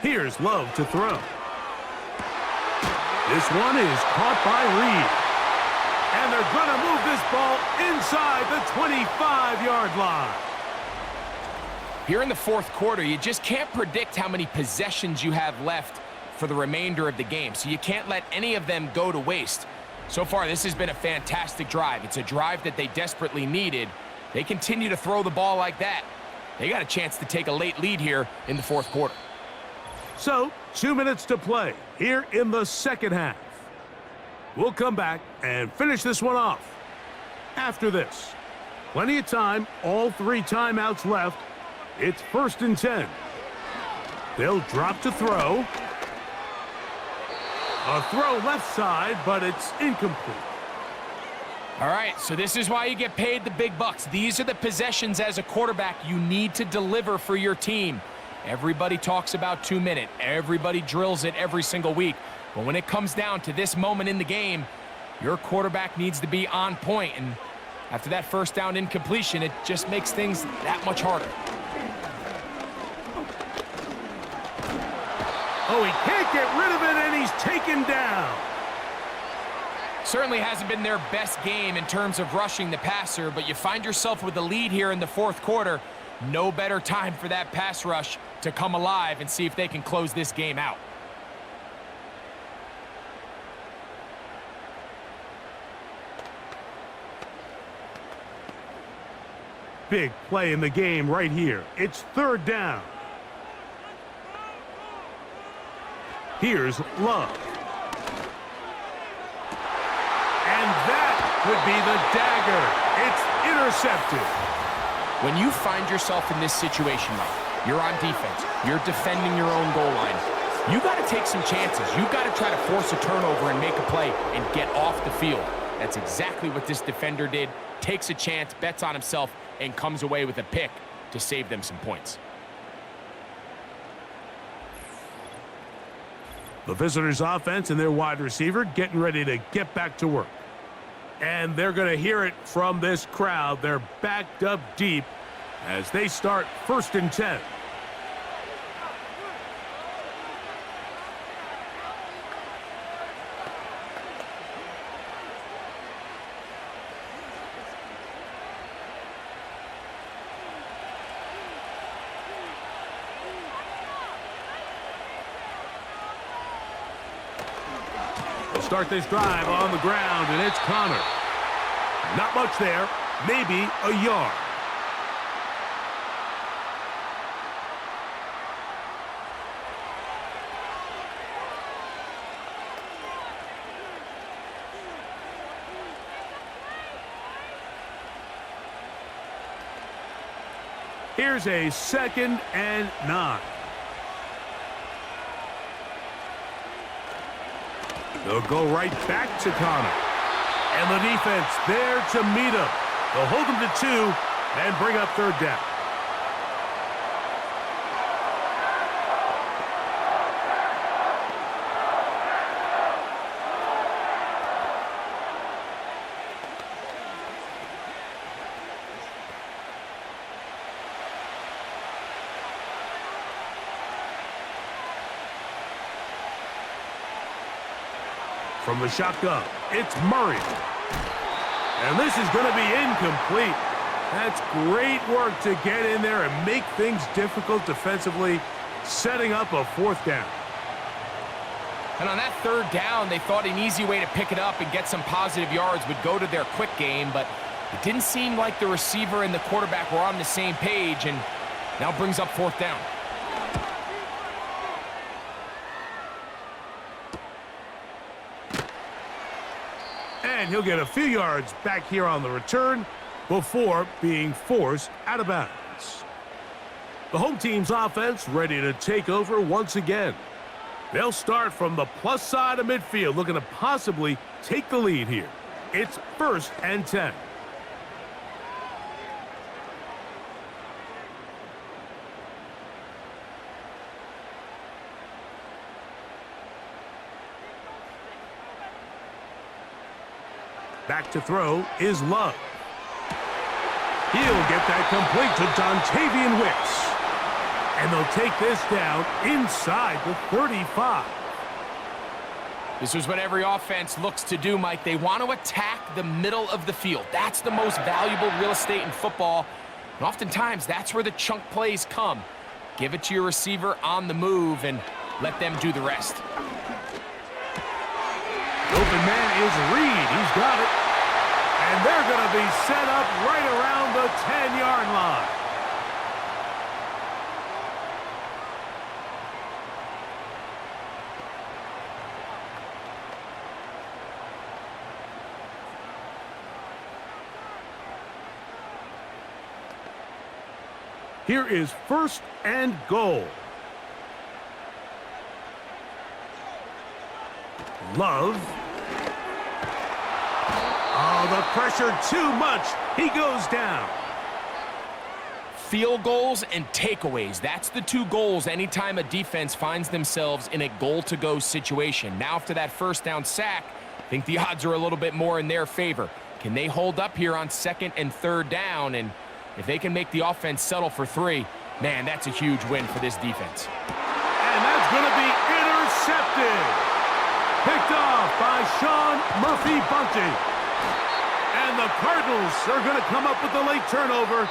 Here's Love to throw. This one is caught by Reed. And they're going to move this ball inside the 25-yard line. Here in the 4th quarter, you just can't predict how many possessions you have left for the remainder of the game, so you can't let any of them go to waste. So far, this has been a fantastic drive. It's a drive that they desperately needed. They continue to throw the ball like that. They got a chance to take a late lead here in the fourth quarter. So, 2 minutes to play here in the second half. We'll come back and finish this one off after this. Plenty of time, all 3 timeouts left. It's 1st and 10. They'll drop to throw. A throw left side, but it's incomplete. All right, so this is why you get paid the big bucks. These are the possessions as a quarterback you need to deliver for your team. Everybody talks about 2 minute. Everybody drills it every single week. But when it comes down to this moment in the game, your quarterback needs to be on point. And after that first down incompletion, it just makes things that much harder. Oh, he can't get rid of it, and he's taken down. Certainly hasn't been their best game in terms of rushing the passer, but you find yourself with the lead here in the fourth quarter. No better time for that pass rush to come alive and see if they can close this game out. Big play in the game right here. It's 3rd down. Here's Love. And that would be the dagger. It's intercepted. When you find yourself in this situation, Mike, you're on defense, you're defending your own goal line, you got to take some chances. You got to try to force a turnover and make a play and get off the field. That's exactly what this defender did. Takes a chance, bets on himself, and comes away with a pick to save them some points. The visitors' offense and their wide receiver getting ready to get back to work. And they're going to hear it from this crowd. They're backed up deep as they start 1st and 10. Start this drive on the ground, and it's Connor. Not much there, maybe a yard. Here's a 2nd and 9. They'll go right back to Connor. And the defense there to meet him. They'll hold him to 2 and bring up 3rd down. From the shotgun, it's Murray. And this is going to be incomplete. That's great work to get in there and make things difficult defensively, setting up a 4th down. And on that 3rd down, they thought an easy way to pick it up and get some positive yards would go to their quick game, but it didn't seem like the receiver and the quarterback were on the same page, and now brings up 4th down. And he'll get a few yards back here on the return before being forced out of bounds. The home team's offense ready to take over once again. They'll start from the plus side of midfield, looking to possibly take the lead here. It's 1st and 10. Back to throw is Love. He'll get that complete to Dontavian Wicks. And they'll take this down inside the 35. This is what every offense looks to do, Mike. They want to attack the middle of the field. That's the most valuable real estate in football. And oftentimes, that's where the chunk plays come. Give it to your receiver on the move and let them do the rest. The open man is Reed. He's got it. And they're going to be set up right around the 10-yard line. Here is 1st and goal. Love. Oh, the pressure too much. He goes down. Field goals and takeaways. That's the two goals anytime a defense finds themselves in a goal-to-go situation. Now after that first down sack, I think the odds are a little bit more in their favor. Can they hold up here on 2nd and 3rd down? And if they can make the offense settle for 3, man, that's a huge win for this defense. And that's going to be intercepted. Picked off by Sean Murphy-Bunting. And the Cardinals are going to come up with the late turnover,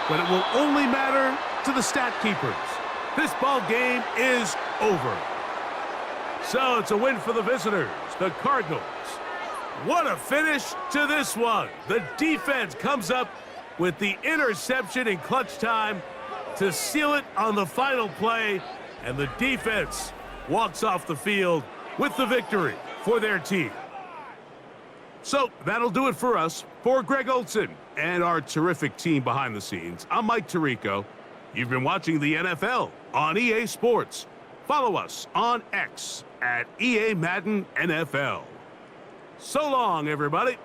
but it will only matter to the stat keepers. This ball game is over. So it's a win for the visitors, the Cardinals. What a finish to this one. The defense comes up with the interception in clutch time to seal it on the final play, and the defense walks off the field with the victory for their team. So that'll do it for us. For Greg Olson and our terrific team behind the scenes, I'm Mike Tirico. You've been watching the NFL on EA Sports. Follow us on X at EA Madden NFL. So long, everybody.